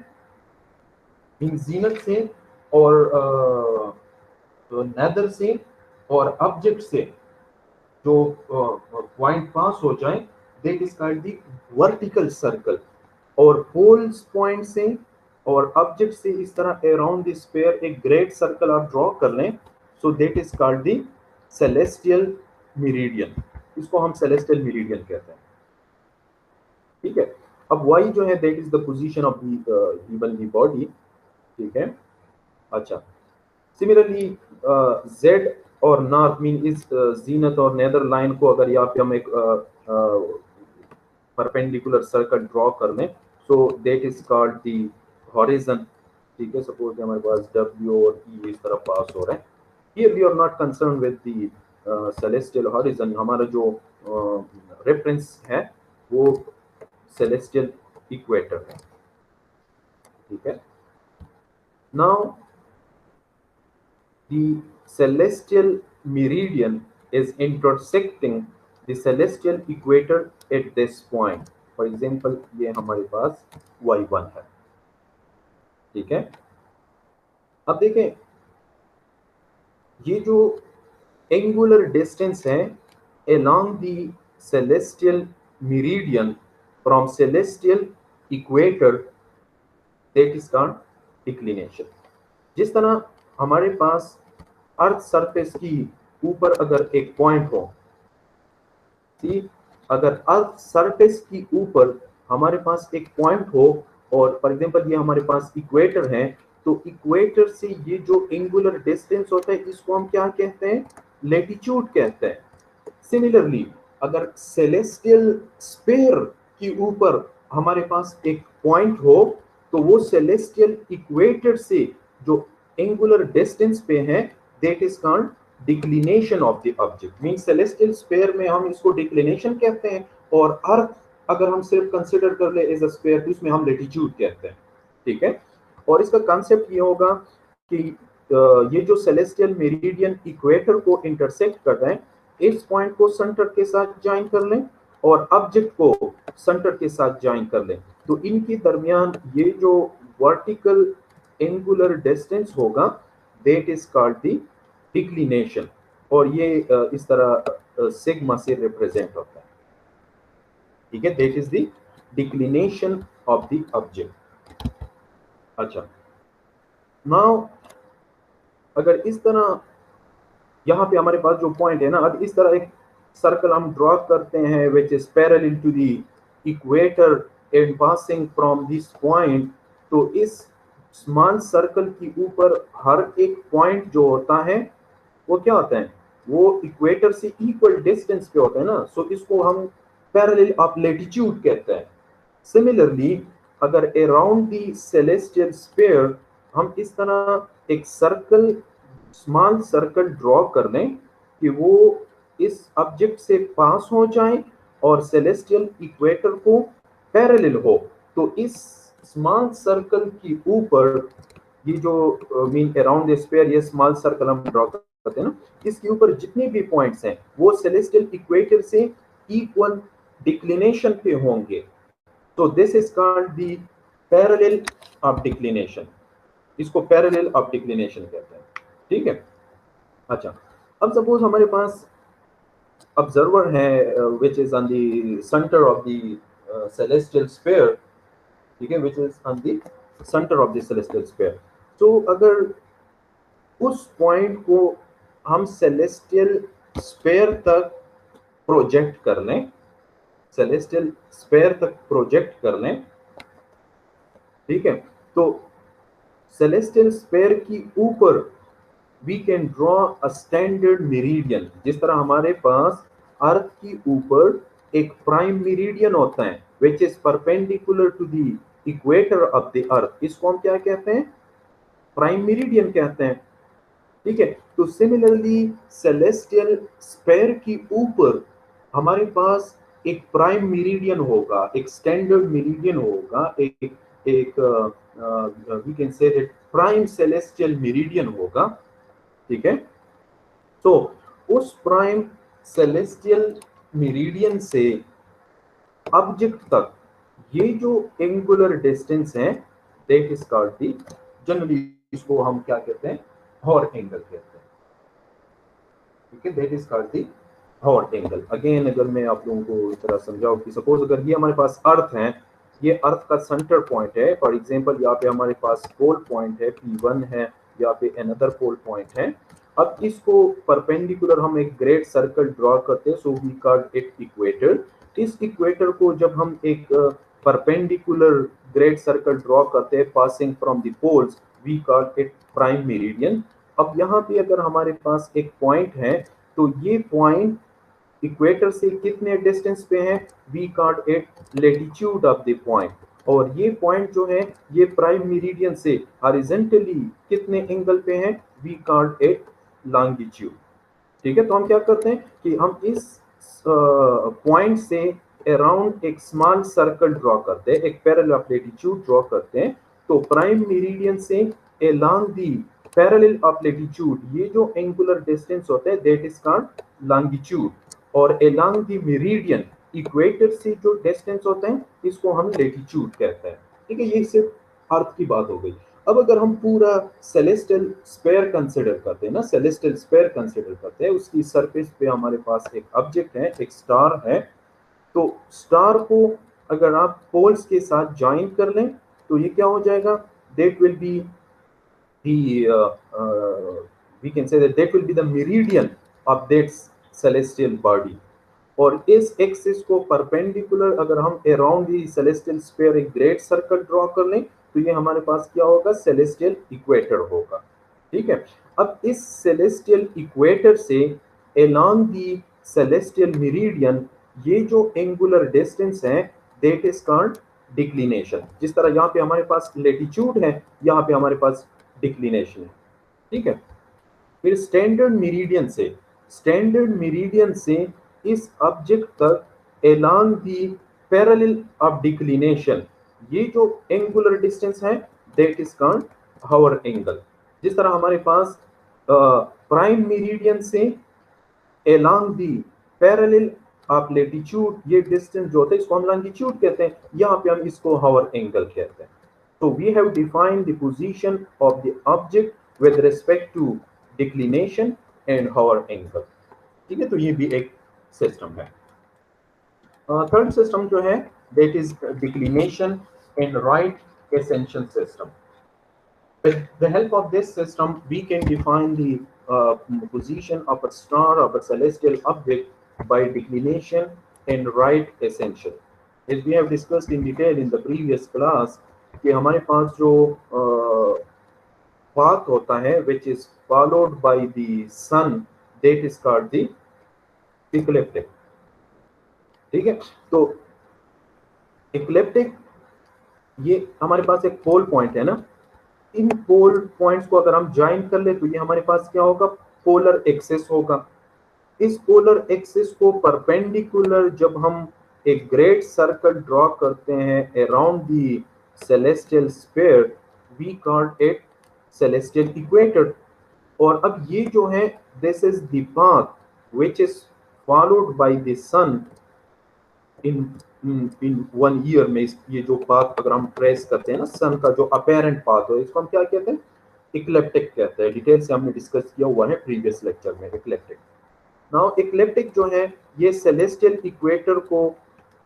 मीन जीनत से और नेदर से और ऑब्जेक्ट से जो पॉइंट पास हो जाए, that is called the vertical circle. और पोल्स पॉइंट से और ऑब्जेक्ट से इस तरह अराउंड द स्फीयर एक ग्रेट सर्कल आप ड्रॉ कर लें, सो that is called the celestial meridian. इसको हम सेलेस्टियल मेरिडियन कहते हैं, ठीक है। अब y जो है that is the position of the given the body, ठीक है। अच्छा, सिमिलरली z और नॉर्थ मीन इस जीनत और नेदर लाइन को अगर यहाँ पे हम एक परपेंडिकुलर सर्कल ड्रॉ कर लें, सो that is called the horizon, ठीक है। सपोज हमारे पास w और e इस तरह पास हो रहे हैं, here we are not concern with the celestial horizon. हमारा जो रेफरेंस है वो सेलेस्टियल इक्वेटर है, ठीक है। Now the celestial meridian is intersecting the celestial equator at this point। For example ये हमारे पास y1 है, ठीक है। अब देखें ये जो एंगुलर डिस्टेंस है along the celestial meridian, from celestial equator that is called declination. जिस तरह हमारे पास अर्थ सरफेस की ऊपर अगर एक पॉइंट हो, ठीक, अगर अर्थ सरफेस की ऊपर हमारे पास एक पॉइंट हो और फॉर एग्जांपल ये हमारे पास इक्वेटर है, तो इक्वेटर से ये जो एंगुलर डिस्टेंस होता है इसको हम क्या कहते हैं, लेटिट्यूड कहते हैं। सिमिलरली अगर सेलेस्टियल स्फीयर के ऊपर हमारे पास एक पॉइंट हो, तो वो सेलेस्टियल इक्वेटर से जो एंगुलर डिस्टेंस पे है that is called declination of the object. Mean celestial sphere में हम इसको डिक्लिनेशन कहते हैं, और अर्थ अगर हम सिर्फ कंसिडर कर ले एज अ स्फीयर तो इसमें हम लेटिट्यूड कहते हैं। ठीक है, और इसका कॉन्सेप्ट ये होगा कि ये जो सेलेस्टियल मेरिडियन इक्वेटर को इंटरसेक्ट कर रहे हैं, इस पॉइंट को सेंटर के साथ ज्वाइन कर लें और ऑब्जेक्ट को सेंटर के साथ ज्वाइन कर लें, तो इनके दरमियान ये जो वर्टिकल एंगुलर डिस्टेंस होगा that is called the declination, और ये इस तरह सिग्मा से रिप्रेजेंट होता है। ठीक है, that is the declination of the object. अच्छा, नाउ अगर इस तरह यहाँ पे हमारे पास जो पॉइंट है ना, अब इस तरह एक सर्कल हम ड्रॉ करते हैं which is parallel to the equator and passing from this point, तो इस स्मॉल सर्कल के ऊपर हर एक पॉइंट जो होता है वो क्या होता है, वो इक्वेटर से इक्वल डिस्टेंस पे होता है ना, सो इसको हम पैरेलल ऑफ लेटिट्यूड कहते हैं। सिमिलरली अगर अराउंड द सेलेस्टियल स्फीयर हम इस तरह एक सर्कल, स्मॉल सर्कल ड्रॉ कर लें कि वो इस ऑब्जेक्ट से पास हो जाए और सेलेस्टियल इक्वेटर को पैरेलल हो, तो इस स्मॉल सर्कल के ऊपर ये जो मीन अराउंड द स्फीयर ये स्मॉल सर्कल हम ड्रॉ करते हैं ना, इसके ऊपर जितने भी पॉइंट्स हैं वो सेलेस्टियल इक्वेटर से इक्वल डिक्लिनेशन पे होंगे, तो this is called the parallel of declination. इसको पैरेलल ऑफ डिक्लिनेशन कहते हैं। ठीक है, अच्छा, अब सपोज हमारे पास ऑब्जर्वर है which is on the centre of the celestial sphere, ठीक है, which is on the centre of the celestial sphere. तो अगर उस पॉइंट को हम सेलेस्टियल स्फीयर तक प्रोजेक्ट कर लें, सेलेस्टियल स्फीयर तक प्रोजेक्ट कर लें, ठीक है, तो सेलेस्टियल स्फीयर की ऊपर we can draw a standard meridian. जिस तरह हमारे पास अर्थ की ऊपर एक प्राइम मेरिडियन होता है which is perpendicular to the equator of the earth, इसको हम क्या कहते हैं, प्राइम मेरिडियन कहते हैं। ठीक है, तो सिमिलरली सेलेस्टियल स्फीयर की ऊपर हमारे पास एक प्राइम मेरिडियन होगा, एक स्टैंडर्ड मेरिडियन होगा, एक we can say that prime celestial meridian होगा। ठीक है, तो उस प्राइम सेलेस्टियल मेरिडियन से ऑब्जेक्ट तक ये जो एंगुलर डिस्टेंस है that is called the, generally इसको हम क्या कहते हैं, हॉर एंगल कहते हैं। ठीक है, that is called the hour angle. Again अगर मैं आप लोगों को इस तरह समझाऊं कि सपोज अगर ये हमारे पास अर्थ है, ये अर्थ का सेंटर पॉइंट है, फॉर एग्जांपल यहाँ पे हमारे पास पोल पॉइंट है P1 है, यहाँ पे अनदर पोल पॉइंट है। अब इसको परपेंडिकुलर हम एक ग्रेट सर्कल ड्रॉ करते हैं, so we call it equator. इस इक्वेटर को जब हम एक परपेंडिकुलर ग्रेट सर्कल ड्रॉ करते हैं passing from the poles, we call it prime meridian. अब यहाँ पे अगर हमारे पास एक पॉइंट है, तो ये पॉइंट इक्वेटर से कितने डिस्टेंस पे है, we call it latitude of the point, और ये पॉइंट जो है ये प्राइम मेरिडियन से हॉरिजॉन्टली कितने एंगल पे है, वी कॉल इट लॉन्गिट्यूड। ठीक है, तो हम क्या करते हैं कि हम इस पॉइंट से अराउंड एक स्मॉल सर्कल ड्रॉ करते हैं, एक पैरेलल ऑफ लेटिट्यूड ड्रॉ करते हैं, तो प्राइम मेरिडियन से along the parallel of latitude ये जो एंगुलर डिस्टेंस होता है दैट इज कॉल्ड लॉन्गिट्यूड, और अलोंग दी मेरिडियन इक्वेटर से जो डिस्टेंस होता है इसको हम लेटिट्यूड कहते हैं। ठीक है, ये सिर्फ अर्थ की बात हो गई। अब अगर हम पूरा सेलेस्टियल स्फीयर कंसीडर करते हैं ना, सेलेस्टियल स्फीयर कंसीडर करते हैं, उसकी सरफेस पे हमारे पास एक ऑब्जेक्ट है, एक स्टार है, तो स्टार को अगर आप पोल्स के साथ ज्वाइन कर लें तो ये क्या हो जाएगा, that will B we can say that will be the meridian of that celestial body. और इस एक्सिस को परपेंडिकुलर अगर हम अराउंड दी सेलेस्टियल स्फीयर एक ग्रेट सर्कल ड्रॉ कर लें तो ये हमारे पास क्या होगा, सेलेस्टियल इक्वेटर होगा। ठीक है, अब इस सेलेस्टियल इक्वेटर से अलोंग दी सेलेस्टियल मेरिडियन ये जो एंगुलर डिस्टेंस है दैट इज कॉल्ड डिक्लिनेशन। जिस तरह यहाँ पे हमारे पास लेटिट्यूड है, यहाँ पे हमारे पास डिक्लिनेशन है। ठीक है, फिर स्टैंडर्ड मेरिडियन से इस ऑब्जेक्ट तक along the parallel of declination ये जो एंगुलर डिस्टेंस है that is called hour angle. जिस तरह हमारे पास प्राइम मेरिडियन से along the parallel of latitude ये डिस्टेंस जो होता है इसको हम लॉन्गिट्यूड कहते हैं, यहाँ पे हम इसको हावर एंगल कहते हैं। So we have defined the position of the object with respect to declination and hour angle। ठीक है, तो ये भी एक सिस्टम है। थर्ड सिस्टम जो है that is declination and right ascension system। With the help of this system we can define the position of a star of a celestial object by declination and right ascension। As we have discussed in detail in the previous class कि हमारे पास जो path होता है which is followed by the sun that is called the ecliptic। ठीक है, तो ecliptic ये हमारे पास एक पोल पॉइंट है ना, इन पोल पॉइंट्स को अगर हम ज्वाइन कर ले तो ये हमारे पास क्या होगा, पोलर एक्सिस होगा। इस पोलर एक्सिस को परपेंडिकुलर जब हम एक ग्रेट सर्कल ड्रॉ करते हैं around the celestial sphere we called it celestial equator। और अब ये जो है this is the path which is followed by the sun in 1 year में। ये जो पाथ अगर हम ट्रेस करते हैं ना सन का जो अपेरेंट पाथ हो इसको हम क्या कहते हैं, इक्लिप्टिक कहते हैं। डिटेल से हमने डिस्कस किया हुआ है प्रीवियस लेक्चर में इक्लिप्टिक। नाउ इक्लिप्टिक जो है ये सेलेस्टियल इक्वेटर को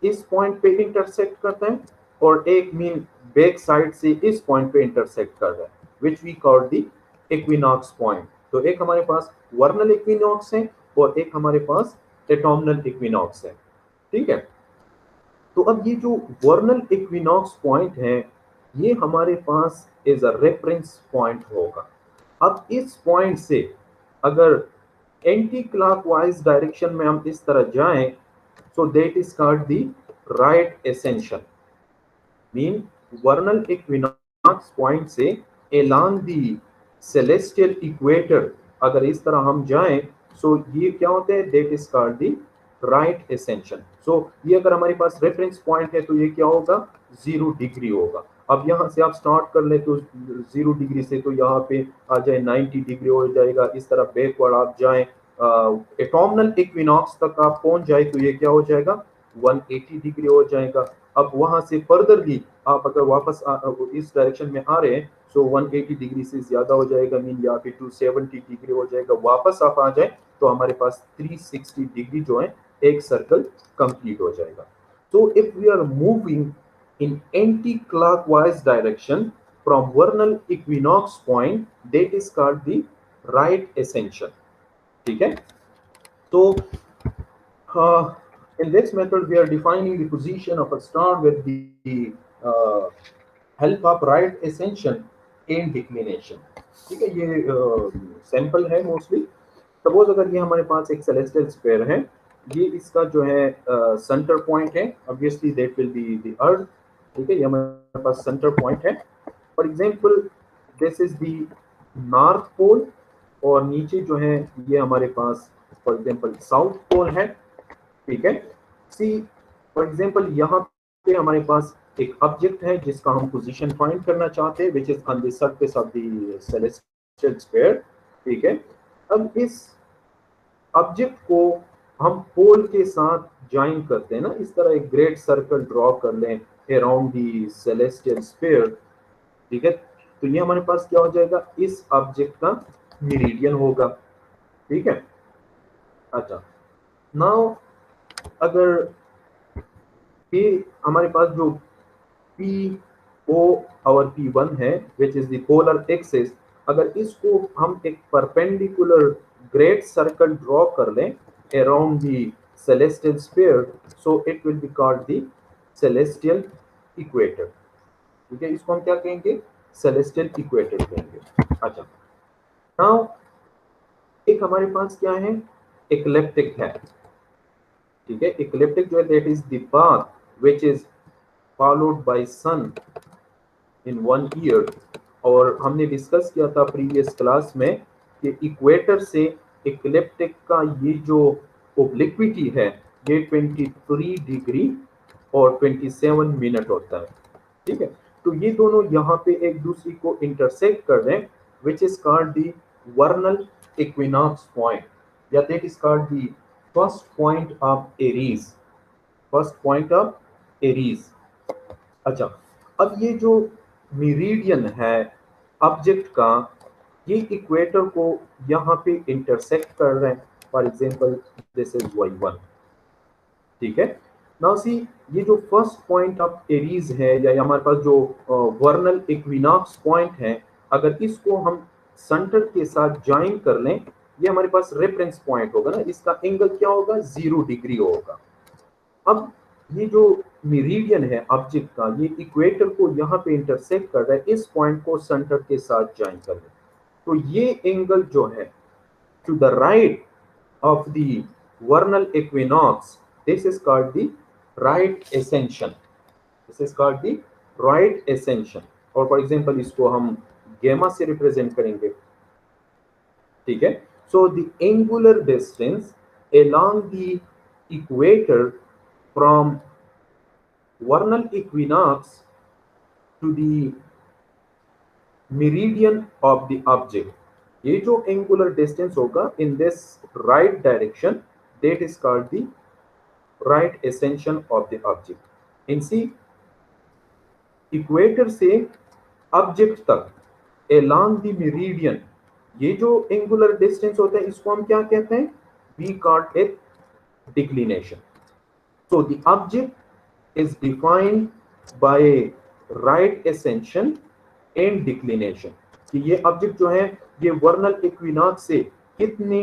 इस पॉइंट पे इंटरसेक्ट करता है और एक मीन बैक साइड से इस पॉइंट पे इंटरसेक्ट कर रहा है which we call the equinox point. तो एक हमारे पास वर्नल इक्विनॉक्स है और एक हमारे पास ऑटोमनल इक्विनॉक्स है। ठीक है, तो अब ये जो वर्नल इक्विनॉक्स पॉइंट है ये हमारे पास एज अ रेफरेंस पॉइंट होगा। अब इस पॉइंट से अगर एंटी क्लॉकवाइज डायरेक्शन में हम इस तरह जाएं सो that is called the right ascension. Mean वर्नल equinox point से अलोंग दी सेलेस्टियल इक्वेटर अगर इस तरह हम जाएं सो ये क्या होते हैं, that is called the right ascension. So ये अगर हमारे पास रेफरेंस पॉइंट है तो ये क्या होगा, 0 डिग्री होगा। अब यहाँ से आप स्टार्ट कर ले तो 0 डिग्री से तो यहाँ पे आ जाए 90 डिग्री हो जाएगा। इस तरह बैकवर्ड आप जाएं ऑटोमनल इक्विनॉक्स तक आप पहुंच जाए तो ये क्या हो जाएगा, 180 डिग्री हो जाएगा। अब वहां से फर्दरली आप अगर वापस इस डायरेक्शन में आ रहे हैं सो 180 डिग्री से ज्यादा हो जाएगा, मीन यहाँ पे 270 डिग्री हो जाएगा। वापस आप आ जाए तो हमारे पास 360 डिग्री जो है एक सर्कल कंप्लीट हो जाएगा। So if we are moving in anti-clockwise direction from vernal equinox point, that is called the right ascension। ठीक है, तो in this method we are defining the position of a star with the help of right ascension and declination। ठीक है, ये sample है mostly. Suppose अगर ये हमारे पास एक सेलेस्टियल स्फीयर है, ये इसका जो है सेंटर पॉइंट है, obviously that will be the earth. ठीक है, ये हमारे पास सेंटर पॉइंट है। For example this is the north pole और नीचे जो है ये हमारे पास फॉर एग्जांपल साउथ पोल है। ठीक है, सी फॉर एग्जांपल यहाँ पे हमारे पास एक ऑब्जेक्ट है जिसका हम पोजीशन फाइंड करना चाहते हैं which is on the surface of the celestial sphere. ठीक है, अब इस ऑब्जेक्ट को हम पोल के साथ ज्वाइन करते हैं ना, इस तरह एक ग्रेट सर्कल ड्रॉ कर लें अराउंड दी सेलेस्टियल स्फीयर। ठीक है, तो ये हमारे पास क्या हो जाएगा, इस ऑब्जेक्ट का मेरिडियन होगा। ठीक है, अच्छा नाउ अगर ये हमारे पास जो पी ओ और P1 है which is the polar axis, अगर इसको हम एक परपेंडिकुलर ग्रेट सर्कल ड्रॉ कर लें around the celestial sphere, so it will be called the celestial equator. ठीक है, इसको हम क्या कहेंगे? celestial equator कहेंगे। अच्छा, नाउ एक हमारे पास क्या है? इक्लिप्टिक है। ठीक है, इक्लिप्टिक जो है that is the path which is followed by sun in 1 year. और हमने डिस्कस किया था प्रीवियस क्लास में कि इक्वेटर से इक्लिप्टिक का ये जो ओब्लिक्विटी है ये 23 डिग्री और 27 मिनट होता है। ठीक है, तो ये दोनों यहाँ पे एक दूसरे को इंटरसेक्ट कर रहे हैं which is called the vernal equinox point, या that is called the first point of Aries, first point of Aries. अच्छा, अब ये जो मेरिडियन है ऑब्जेक्ट का, ये इक्वेटर को यहाँ पे इंटरसेक्ट कर रहे हैं। For example this is y1। ठीक है, नाउ सी ये जो फर्स्ट पॉइंट ऑफ एरीज है या हमारे पास जो वर्नल इक्विनॉक्स पॉइंट है, अगर इसको हम सेंटर के साथ ज्वाइन कर लें, ये हमारे पास रेफरेंस पॉइंट होगा ना, इसका एंगल क्या होगा? 0 डिग्री होगा। अब ये जो मेरिडियन है ऑब्जेक्ट का, ये इक्वेटर को यहाँ पे इंटरसेक्ट कर रहा है, इस पॉइंट को सेंटर के साथ ज्वाइन कर ले, तो ये एंगल जो है to the right of the vernal equinox, this is called the right ascension, this is called the right ascension. और फॉर एग्जांपल इसको हम गैमा से रिप्रेजेंट करेंगे। ठीक है, so the angular distance along the equator from vernal equinox to the meridian of the object, ये जो angular distance होगा in this right direction, that is called the right ascension of the object. In सी equator से object तक along the meridian, ये जो angular distance होता है इसको हम क्या कहते हैं? We called it declination. So the object is defined by right ascension and declination, कि ये ऑब्जेक्ट जो है ये वर्नल इक्विनॉक्स से कितने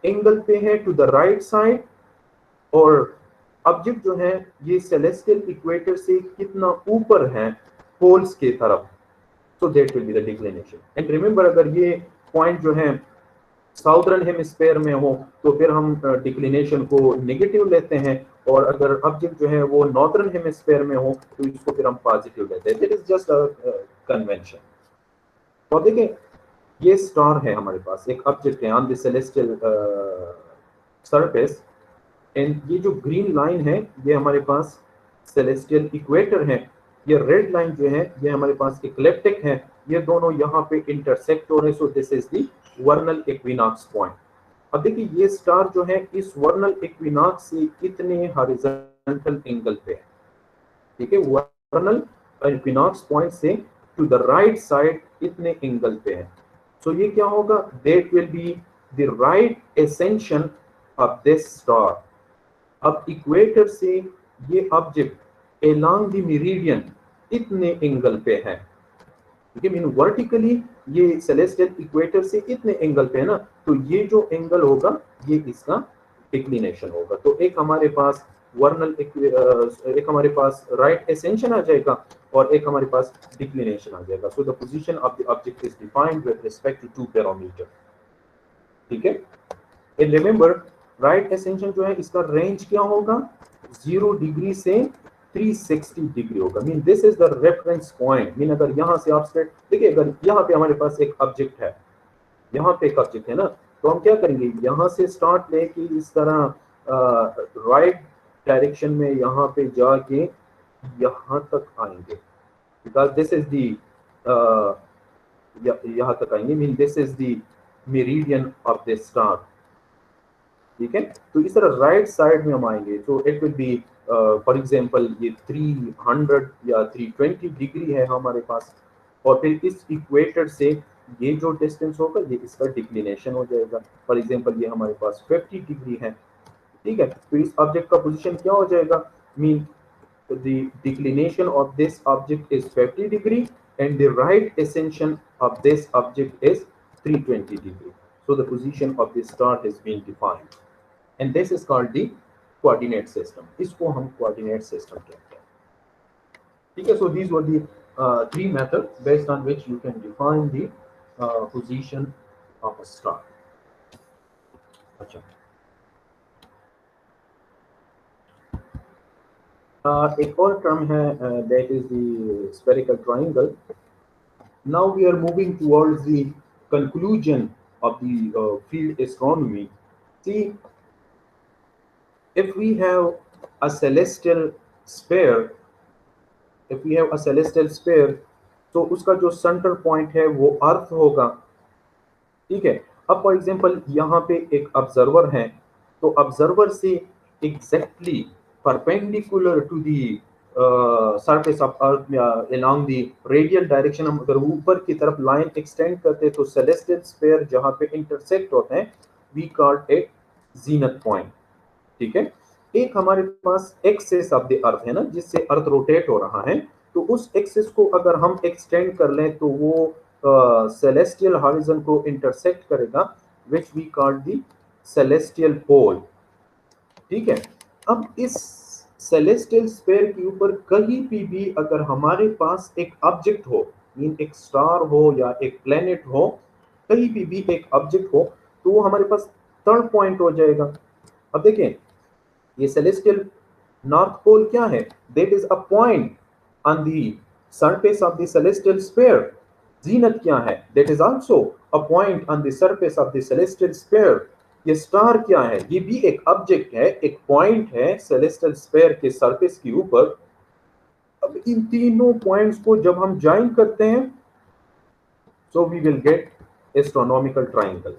एंगल पे है टू द राइट साइड, और ऑब्जेक्ट जो है ये सेलेस्टियल इक्वेटर से कितना ऊपर है पोल्स के तरफ, so that will be the declination। and remember अगर ये पॉइंट जो है साउदर्न हेमिस्फीयर में हो तो फिर हम डिक्लिनेशन को नेगेटिव लेते हैं, और अगर ऑब्जेक्ट जो है वो नॉर्दर्न हेमिस्फीयर में हो तो इसको फिर हम पॉजिटिव लेते हैं। That is just a convention. तो देखिए ये स्टार है हमारे पास, एक ऑब्जेक्ट है on the celestial surface, and ये जो ग्रीन लाइन है ये हमारे पास सेलेस्टियल इक्वेटर है, ये रेड लाइन जो है ये हमारे पास इक्लिप्टिक है, ये दोनों यहाँ पे इंटरसेक्ट हो रहे हैं। So this is the vernal equinox point. अब देखिए ये स्टार जो है इस वर्नल इक्विनॉक्स से कितने हॉरिजॉन्टल एंगल पे है? ठीक है, वर्नल इक्विनॉक्स पॉइंट से टू द राइट साइड इतने एंगल पे है। सो ये क्या होगा? That will be the right ascension of this star. अब इक्वेटर से ये ऑब्जेक्ट along the मेरिडियन इतने एंगल पे है, ठीक है, मीन वर्टिकली ये सेलेस्टियल इक्वेटर से इतने एंगल पे है ना, तो ये जो एंगल होगा ये इसका डिक्लिनेशन होगा। तो एक हमारे पास वर्नल एक हमारे पास राइट एसेंशन आ जाएगा और एक हमारे पास डिक्लिनेशन आ जाएगा। So the position of the object is defined with respect to two parameter. ठीक है, एंड रिमेंबर राइट एसेंशन जो है इसका रेंज क्या होगा? 0 डिग्री से 360 डिग्री होगा। Mean this is the reference point. Mean अगर यहाँ से आप स्ट्रेट देखिए, अगर यहाँ पे हमारे पास एक ऑब्जेक्ट है, यहाँ पे एक ऑब्जेक्ट है ना, तो हम क्या करेंगे? यहाँ से स्टार्ट लेके इस तरह राइट डायरेक्शन में यहाँ पे जाके यहाँ तक आएंगे, बिकॉज दिस इज दी यहाँ तक आएंगे। Mean this is the meridian of the star. ठीक है, तो इस तरह राइट साइड में हम आएंगे तो it will B for example ये 300 या 320 डिग्री है हमारे पास, और फिर इस इक्वेटर से ये जो डिस्टेंस होगा ये इसका डिक्लिनेशन हो जाएगा। फॉर एग्जांपल ये हमारे पास 50 डिग्री है। ठीक है, तो इस ऑब्जेक्ट का पोजीशन क्या हो जाएगा? Mean the declination of this object is 50 degree and the right ascension of this object is 320 degree. So the position of the star has been defined and this is called the coordinate system. इसको हम coordinate system कहते हैं. ठीक है. So these were the three methods based on which you can define the position of a star. अच्छा. एक और term है that is the spherical triangle. Now we are moving towards the conclusion of the field astronomy. See, if we have a celestial sphere, तो उसका जो centre point है वो अर्थ होगा. ठीक है. अब फॉर एग्जांपल यहाँ पे एक ऑब्जर्वर है, तो ऑब्जर्वर से exactly perpendicular to the surface of earth along the radial direction हम अगर ऊपर की तरफ लाइन एक्सटेंड करते हैं तो सेलेस्टियल स्फीयर जहाँ पे इंटरसेक्ट होते हैं वी कॉल्ड इट जीनथ पॉइंट. ठीक है. एक हमारे पास एक्सिस ऑफ द अर्थ है ना, जिससे अर्थ रोटेट हो रहा है, तो उस एक्सिस को अगर हम एक्सटेंड कर लें तो वो सेलेस्टियल हॉरिजन को इंटरसेक्ट करेगा, which we call the celestial pole. ठीक है. अब इस सेलेस्टियल स्फीयर के ऊपर कहीं भी अगर हमारे पास एक ऑब्जेक्ट हो, मीन एक स्टार हो या एक प्लेनेट हो, कहीं भी एक ऑब्जेक्ट हो, तो वो हमारे पास थर्ड पॉइंट हो जाएगा. अब देखें, ये सेलेस्टियल नॉर्थ पोल क्या है? That is a point on the surface of the celestial sphere. Zenith क्या है? That is also a point on the surface of the celestial sphere. ये स्टार क्या है? ये भी एक ऑब्जेक्ट है, एक पॉइंट है सेलेस्टियल स्फीयर के सरफेस के ऊपर. अब इन तीनों पॉइंट्स को जब हम ज्वाइन करते हैं, so we will get astronomical triangle.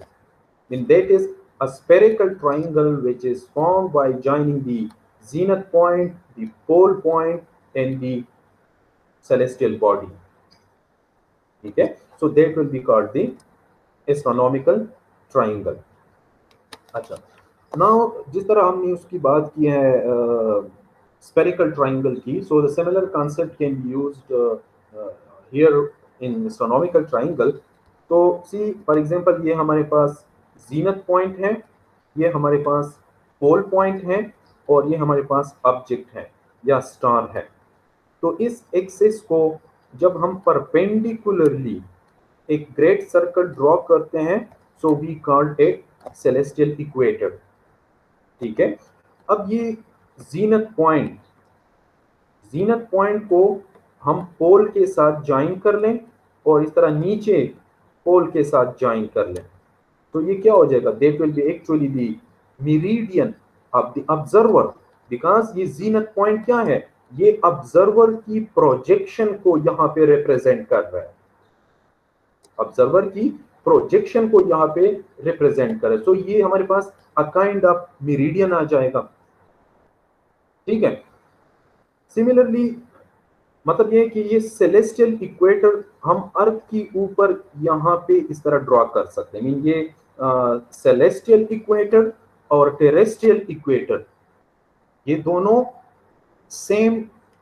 In that is a spherical triangle which is formed by joining the zenith point, the pole point, and the celestial body. Okay, so that will be called the astronomical triangle. अच्छा. Now जिस तरह हमने उसकी बात की है spherical triangle की, so the similar concept can be used here in astronomical triangle. तो see for example ये हमारे पास जीनथ पॉइंट है, ये हमारे पास पोल पॉइंट है और ये हमारे पास ऑब्जेक्ट है या स्टार है. तो इस एक्सिस को जब हम परपेंडिकुलरली एक ग्रेट सर्कल ड्रॉ करते हैं, so we called it celestial equator. ठीक है. अब ये जीनथ पॉइंट को हम पोल के साथ ज्वाइन कर लें और इस तरह नीचे पोल के साथ ज्वाइन कर लें, तो ये क्या हो जाएगा? That will B actually the meridian of the observer, because ये जीनथ पॉइंट क्या है? ये ऑब्जर्वर की प्रोजेक्शन को यहाँ पे रिप्रेजेंट कर रहा है. ऑब्जर्वर की प्रोजेक्शन को यहाँ पे रिप्रेजेंट कर रहा है. तो ये हमारे पास अ काइंड ऑफ मेरिडियन आ जाएगा. ठीक है. सिमिलरली मतलब ये कि ये सेलेस्टियल इक्वेटर हम अर्थ की ऊपर यहाँ पे इस तरह ड्रॉ कर सकते हैं. मीन ये सेलेस्टियल इक्वेटर और टेरेस्ट्रियल इक्वेटर ये दोनों सेम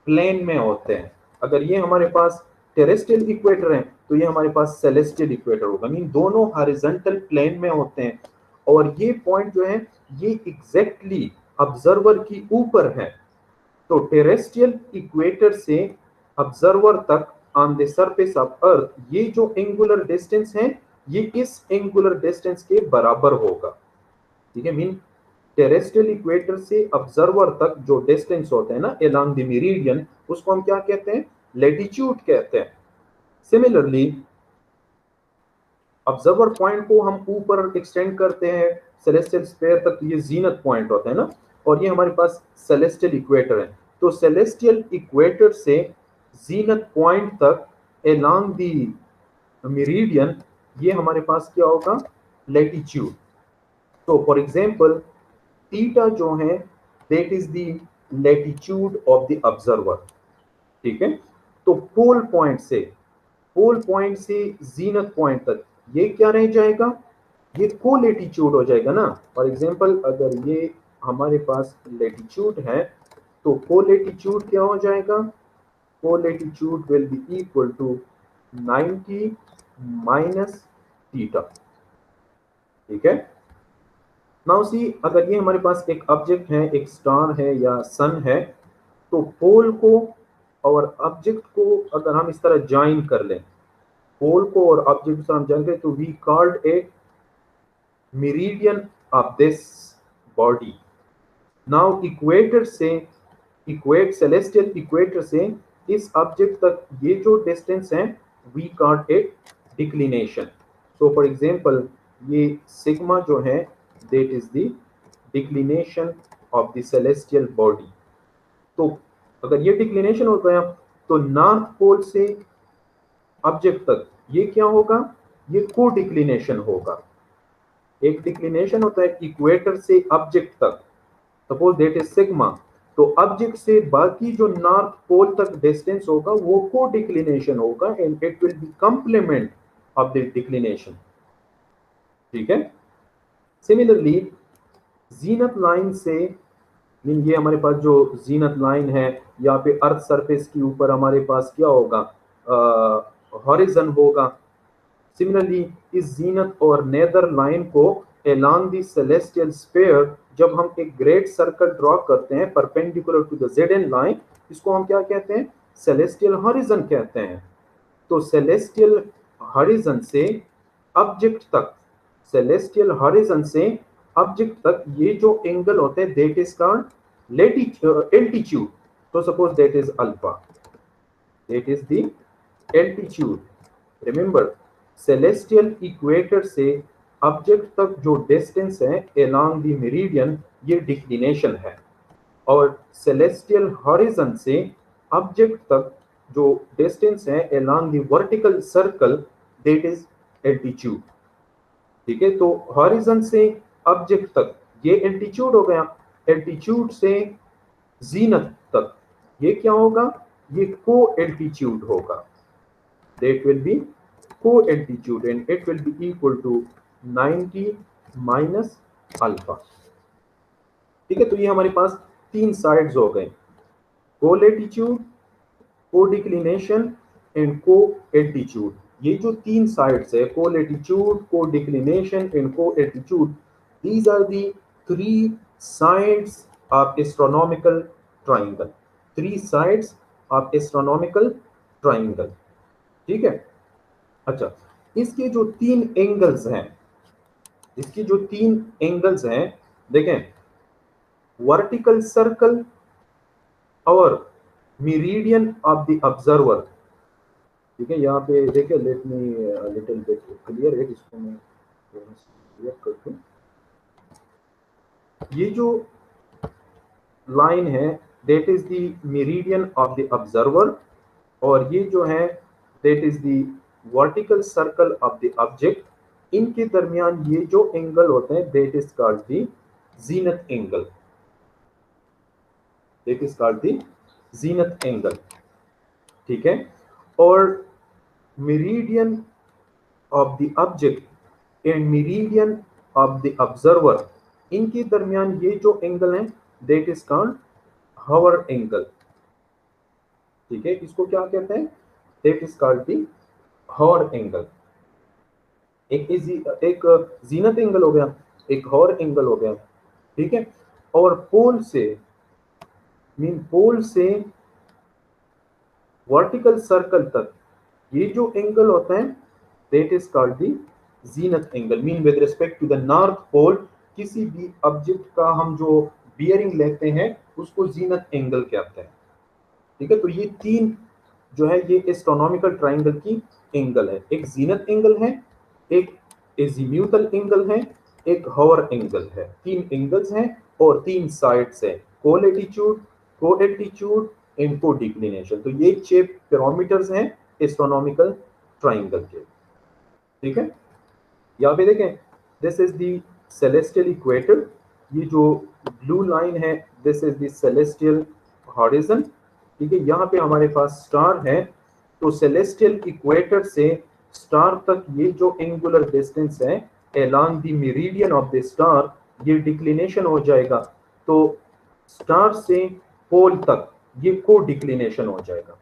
प्लेन में होते हैं. अगर ये हमारे पास टेरेस्ट्रियल इक्वेटर है तो ये हमारे पास सेलेस्टियल इक्वेटर होगा. मीन दोनों हॉरिजॉन्टल प्लेन में होते हैं और ये पॉइंट जो है ये एग्जैक्टली ऑब्जर्वर की ऊपर है. तो टेरेस्ट्रियल इक्वेटर से ऑब्जर्वर तक ऑन द सरफेस ऑफ अर्थ ये जो एंगुलर डिस्टेंस है ये इस एंगुलर डिस्टेंस के बराबर होगा. ठीक है. मीन टेरेस्ट्रियल इक्वेटर से ऑब्जर्वर तक जो डिस्टेंस होता है ना अलोंग द मेरिडियन, उसको हम क्या कहते हैं? लैटिट्यूड कहते हैं. सिमिलरली ऑब्जर्वर पॉइंट को हम ऊपर एक्सटेंड करते हैं सेलेस्टियल स्फीयर तक, तो ये जीनथ पॉइंट होता है ना, और ये हमारे पास सेलेस्टियल इक्वेटर है. तो सेलेस्टियल इक्वेटर से जीनथ पॉइंट तक अलोंग द मेरिडियन ये हमारे पास क्या होगा? लैटिट्यूड. तो फॉर एग्जांपल थीटा जो है that is the latitude of the observer. ठीक है. तो पोल पॉइंट से जीनथ पॉइंट तक ये क्या रह जाएगा? ये कोलैटिट्यूड हो जाएगा ना. फॉर एग्जांपल अगर ये हमारे पास लैटिट्यूड है तो कोलेटिट्यूड क्या हो जाएगा, colatitude will be equal to 90 minus theta. ठीक है, नाउ सी, अगर ये हमारे पास एक ऑब्जेक्ट है, एक स्टार है या सन है, तो पोल को और ऑब्जेक्ट को अगर हम इस तरह ज्वाइन कर लें, पोल को और ऑब्जेक्ट को हम ज्वाइन करें, तो we called a meridian of this body. Now equator से, सेलेस्टियल इक्वेटर से इस ऑब्जेक्ट तक ये जो डिस्टेंस है, we called it declination. So for example, ये सिग्मा जो है, that is the declination of the celestial body. तो अगर ये डिक्लिनेशन हो गया, तो नॉर्थ पोल से ऑब्जेक्ट तक ये क्या होगा, ये को डिक्लिनेशन होगा। एक डिक्लिनेशन होता है इक्वेटर से ऑब्जेक्ट तक, सपोज दैट इज सिग्मा, तो ऑब्जेक्ट से बाकी जो नॉर्थ पोल तक डिस्टेंस होगा वो को डिक्लिनेशन होगा, and it will B complement of the declination. ठीक है, सिमिलरली जीनत लाइन से, ये हमारे पास जो जीनत लाइन है, यहाँ पे अर्थ सरफेस के ऊपर हमारे पास क्या होगा, हॉरिजन होगा। सिमिलरली इस जीनत और नेदर लाइन को along the celestial sphere जब हम एक ग्रेट सर्कल ड्रॉ करते हैं परपेंडिकुलर टू द ज़ेडन लाइन, इसको हम क्या कहते हैं, सेलेस्टियल हॉरिजन कहते हैं। तो सेलेस्टियल हॉरिजन से ऑब्जेक्ट तक, सेलेस्टियल हॉरिजन से ऑब्जेक्ट तक ये जो एंगल होते हैं, दैट इज कॉल्ड एल्टीट्यूड। तो suppose that is alpha, that is the altitude. Remember, celestial equator से ऑब्जेक्ट तक जो डिस्टेंस है अलोंग द मेरिडियन, ये डिक्लिनेशन है, और सेलेस्टियल हॉरिजन से ऑब्जेक्ट तक जो डिस्टेंस है along the vertical circle, that is altitude. ठीक है, तो हॉरिजन से ऑब्जेक्ट तक ये एल्टीट्यूड हो गया, एल्टीट्यूड से जीनत तक ये क्या होगा, ये को एल्टीट्यूड होगा, that will be co altitude, and it will be equal to 90 minus alpha. ठीक है, तो ये हमारे पास तीन साइड्स हो गए, को latitude, co declination and co altitude. ये जो तीन साइड्स है, co latitude, co declination and co altitude, these are the three sides of astronomical triangle, three sides of astronomical triangle. ठीक है, अच्छा, इसके जो तीन एंगल्स हैं, इसकी जो तीन एंगल्स हैं, देखें, वर्टिकल सर्कल और मेरिडियन ऑफ द ऑब्जर्वर। ठीक है, यहाँ पे देखिए, let me little bit clear it, इसको मैं क्लियर कर दूं। ये जो लाइन है, that is the meridian of the observer, और ये जो है that is the vertical circle of the object. इनके दरमियान ये जो एंगल होते हैं, that is called the zenith angle, that is called the zenith angle. ठीक है, और meridian of the object and meridian of the observer, इनके दरमियान ये जो एंगल है, that is called hover angle. ठीक है, इसको क्या कहते हैं, that is called the hour angle. एक जीनत एंगल हो गया, एक हॉवर एंगल हो गया। ठीक है, और पोल से, पोल से वर्टिकल सर्कल तक ये जो एंगल होता है, that is called the zenith angle. Mean with respect to the north pole, किसी भी ऑब्जेक्ट का हम जो बियरिंग लेते हैं, उसको जीनत एंगल कहते हैं। ठीक है, तो ये तीन जो है, ये एस्ट्रोनॉमिकल ट्राइंगल की एंगल है। एक जीनत एंगल है, एक एजीम्यूटल एंगल है, एक हॉवर एंगल है। तीन एंगल्स हैं और तीन साइड्स है, को लेटिट्यूड, को एल्टीट्यूड एंड को डिक्लिनेशन। तो ये 6 पैरामीटर्स हैं एस्ट्रोनॉमिकल ट्राइंगल के। ठीक है, यहाँ पे देखें, this is the celestial equator, ये जो ब्लू लाइन है, this is the celestial horizon. ठीक है, यहाँ पे हमारे पास स्टार है, तो सेलेस्टियल इक्वेटर से स्टार तक ये जो एंगुलर डिस्टेंस है along the meridian of the star, ये डिक्लिनेशन हो जाएगा। तो स्टार से पोल तक ये को डिक्लिनेशन हो जाएगा।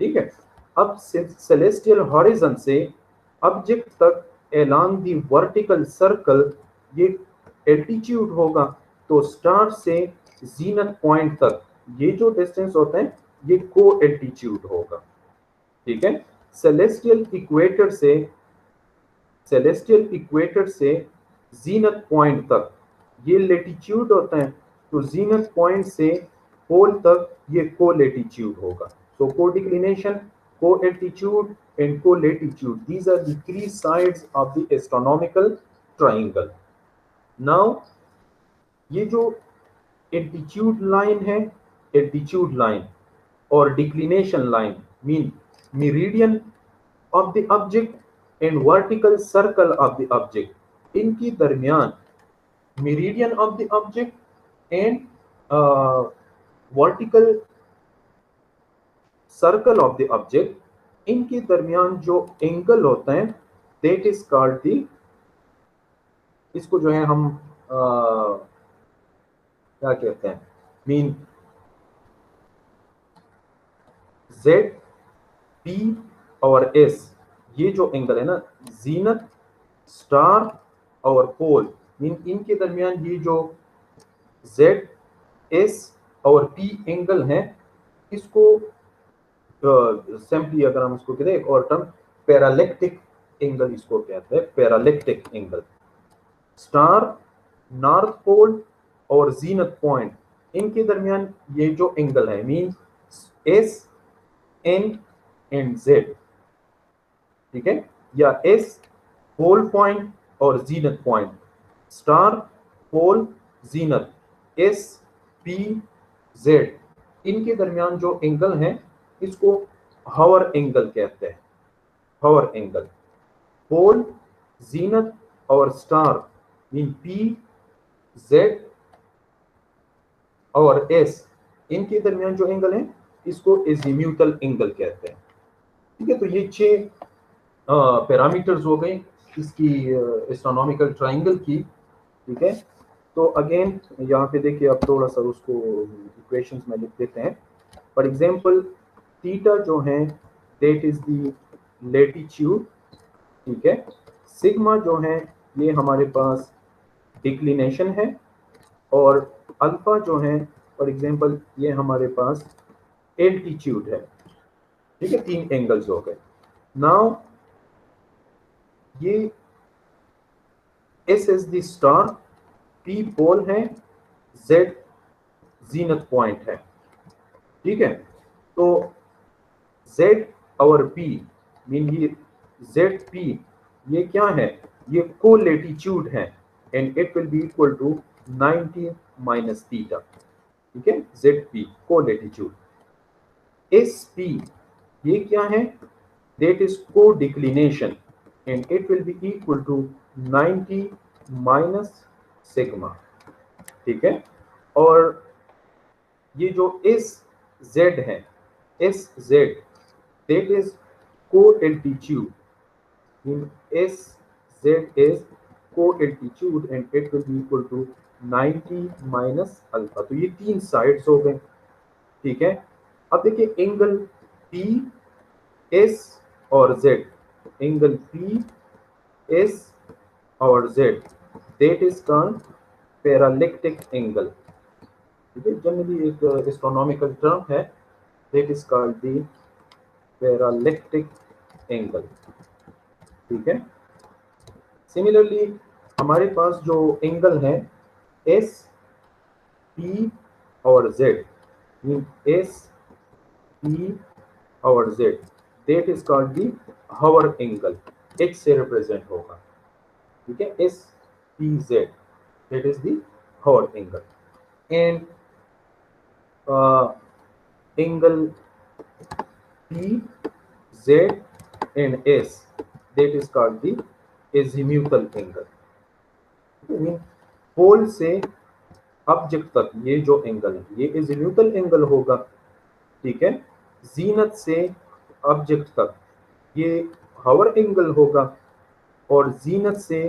ठीक है, अब सेलेस्टियल हॉरिजन से ऑब्जेक्ट तक along दी वर्टिकल सर्कल ये एल्टीट्यूड होगा, तो स्टार से जीनत पॉइंट तक ये जो डिस्टेंस होता है ये को एल्टीट्यूड होगा। ठीक है, सेलेस्टियल इक्वेटर से जीनत पॉइंट तक ये लेटीट्यूड होता है, तो जीनत पॉइंट से पोल तक ये को लेटीट्यूड होगा। सो co declination, co altitude and co latitude, these are the three sides of the astronomical triangle. Now ये जो एल्टीट्यूड लाइन है, एल्टीट्यूड लाइन और declination line mean meridian of the object and vertical circle of the object, इनकी दरमियान meridian of the object and vertical circle of the object, इनके दरमियान जो angle होता है दैट इज कॉल्ड द, इसको जो है हम क्या कहते हैं, मीन Z, P और S, ये जो एंगल है ना जीनत, स्टार और पोल, मीन इनके दरमियान ये जो Z, S और P एंगल है, इसको सिंपली अगर हम इसको कहें और टर्म पैरालेक्टिक एंगल इसको कहते हैं, पैरालेक्टिक एंगल। स्टार, नॉर्थ पोल और जीनत पॉइंट, इनके दरमियान ये जो एंगल है mean S, N and Z। ठीक है, या S पोल पॉइंट और जीनत पॉइंट, स्टार, पोल, जीनत, S, P, Z, इनके दरमियान जो एंगल है इसको हॉवर एंगल कहते हैं, हॉवर एंगल। पोल, जीनत और स्टार मीन P, Z और S, इनके दरमियान जो एंगल है इसको एजीम्यूटल एंगल कहते हैं। ठीक है, तो ये 6 पैरामीटर्स हो गए इसकी एस्ट्रोनॉमिकल ट्राइंगल की। ठीक है, तो अगेन यहाँ पे देखिए अब थोड़ा सा उसको इक्वेशंस में लिख देते हैं। फॉर एग्जांपल थीटा जो है दैट इज द लेटीट्यूड। ठीक है, सिग्मा जो है ये हमारे पास डिक्लिनेशन है, और अल्फा जो है फॉर एग्जांपल ये हमारे पास एल्टीट्यूड है। ठीक है, 3 एंगल्स हो गए। नाउ ये S S the star, P pole है, जेड जीनत पॉइंट है। ठीक है, तो जेड और पी मीन ये जेड पी ये क्या है, ये को लेटीट्यूड है and it will be equal to 90 minus theta. ठीक है, Z P co latitude. S P ये क्या है, that is co declination and it will be equal to 90 minus sigma. ठीक है, और ये जो एस जेड है, S Z that is co altitude, S Z is co altitude and it will be equal to 90 minus alpha. तो ये 3 sides हो गए। ठीक है, अब देखिए एंगल पी, एस और जेड, एंगल पी, एस और Z that is called parallactic angle. ठीक है, जनरली एक एस्ट्रोनॉमिकल टर्म है, that is called the parallactic angle. ठीक है, सिमिलरली हमारे पास जो एंगल है एस, पी और जेड, मीन एस, पी और Z that is called the hour angle, H से रिप्रेजेंट होगा। ठीक है, S P Z that is the hour angle and angle P, Z and S that is called the azimuthal angle. Mean pole से object तक ये जो angle है ये एजीम्यूटल एंगल होगा। ठीक है, जीनत से ऑब्जेक्ट तक ये हॉवर एंगल होगा, और जीनत से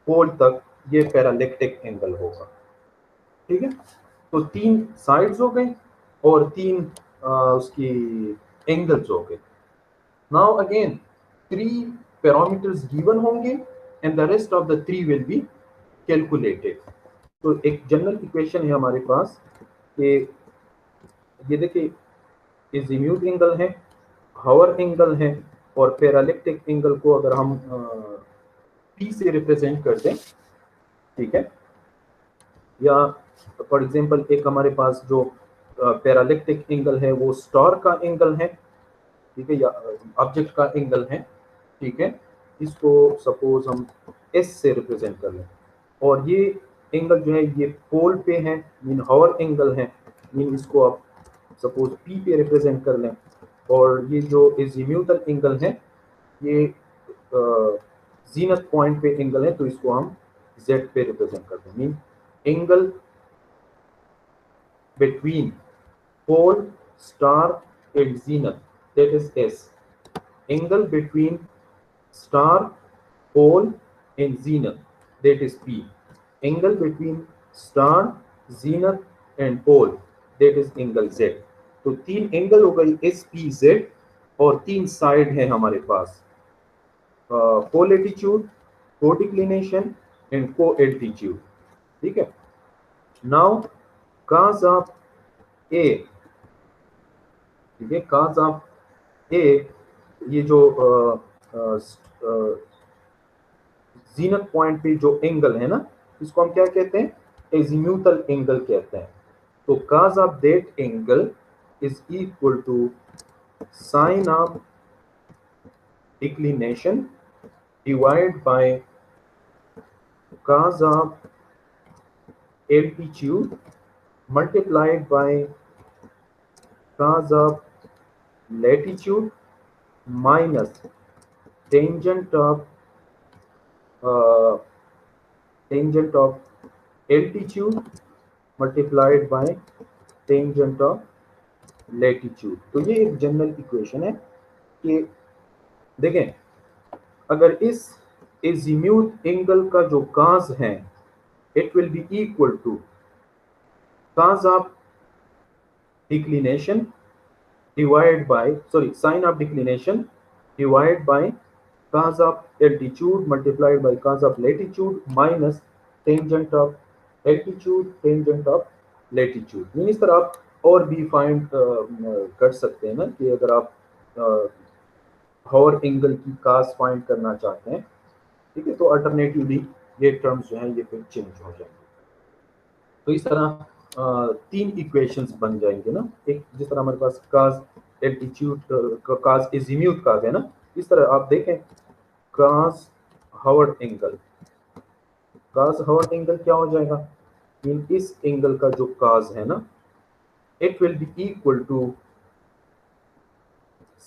पोल तक ये पैरालेक्टिक एंगल होगा। ठीक है, तो 3 साइड्स हो गए। और 3 उसकी एंगल्स हो गए। नाउ अगेन 3 पैरामीटर्स गिवन होंगे and the rest of the 3 will be calculated. तो एक जनरल इक्वेशन है हमारे पास कि ये देखिए एजीम्यूट एंगल है, हावर एंगल है, और पैरालेक्टिक एंगल को अगर हम P से रिप्रेजेंट करते हैं, ठीक है, या फॉर एग्जांपल एक हमारे पास जो पैरालेक्टिक एंगल है वो स्टार का एंगल है, ठीक है, या ऑब्जेक्ट का एंगल है, ठीक है, इसको सपोज हम S से रिप्रेजेंट कर लें, और ये एंगल जो है ये पोल पे है, मीन हावर एंगल है, मीन इसको आप सपोज P पे रिप्रेजेंट कर लें, और ये जो एजीम्यूटल एंगल है ये जीनत पॉइंट पे एंगल है, तो इसको हम Z पे रिप्रेजेंट करते हैं, mean angle between pole, star and zenith, that is S. Angle between star, pole and zenith, that is P. Angle between star, zenith and pole, that is angle Z. तो 3 angle हो गई S, P, Z, और 3 side है हमारे पास, co-latitude, co-declination and co-altitude, ठीक है। Now cos of A, ठीक है, cos ऑफ A, ये जो जीनत पॉइंट पे जो एंगल है ना, इसको हम क्या कहते हैं, एजीम्यूटल एंगल कहते हैं। तो cos of that angle is equal to sine of declination divide by cos of altitude multiplied by cos of latitude minus tangent of altitude multiplied by tangent of latitude। तो ये एक जनरल इक्वेशन है कि देखें, अगर इस एजीम्यूट angle का जो cos है it will be equal to cos of declination divide by sine of declination divide by cos of altitude multiplied by cos of latitude minus tangent of altitude tangent of latitude। इस तरह आप और भी find कर सकते हैं ना, कि अगर आप हावर एंगल की cos फाइंड करना चाहते हैं, ठीक है, तो अल्टरनेटिवली ये टर्म्स जो हैं ये फिर चेंज हो जाएंगे। तो इस तरह 3 इक्वेशंस बन जाएंगे ना, एक जिस तरह हमारे पास cos एल्टीट्यूड cos एजीम्यूट cos है ना, इस तरह आप देखें cos हावर एंगल, cos हावर एंगल क्या हो जाएगा, मीन इस एंगल का जो cos है ना it will be equal to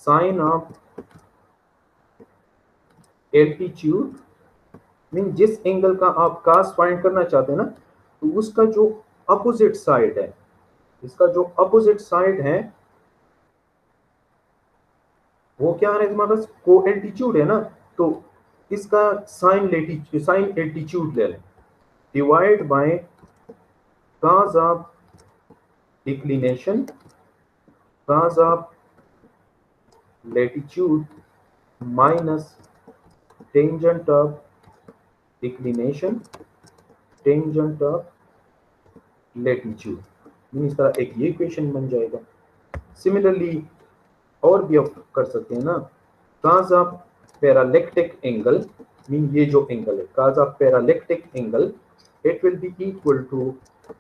sine of altitude, mean जिस एंगल का आप cos फाइंड करना चाहते हैं ना, तो उसका जो अपोजिट साइड है, इसका जो अपोजिट साइड है वो क्या है हमारे पास, को एल्टीट्यूड है ना, तो इसका साइन एल्टीट्यूड ले लें divide by cos of declination cos of latitude minus tangent of declination tangent of latitude. इस तरह एक ये इक्वेशन बन जाएगा। सिमिलरली और भी आप कर सकते हैं ना, cos of parallactic angle, mean ये जो एंगल है cos of parallactic angle it will be equal to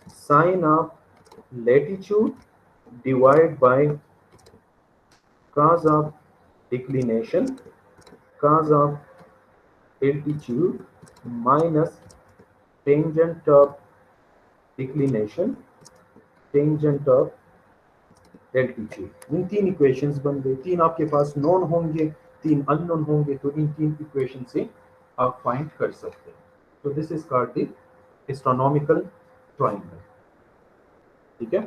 sine of latitude divide by cos of declination cos of altitude minus tangent of declination tangent of altitude. इन 3 equations बन गए, 3 आपके पास known होंगे, 3 unknown होंगे, तो इन 3 equation से आप find कर सकते हैं। तो this is called the astronomical triangle, ठीक है।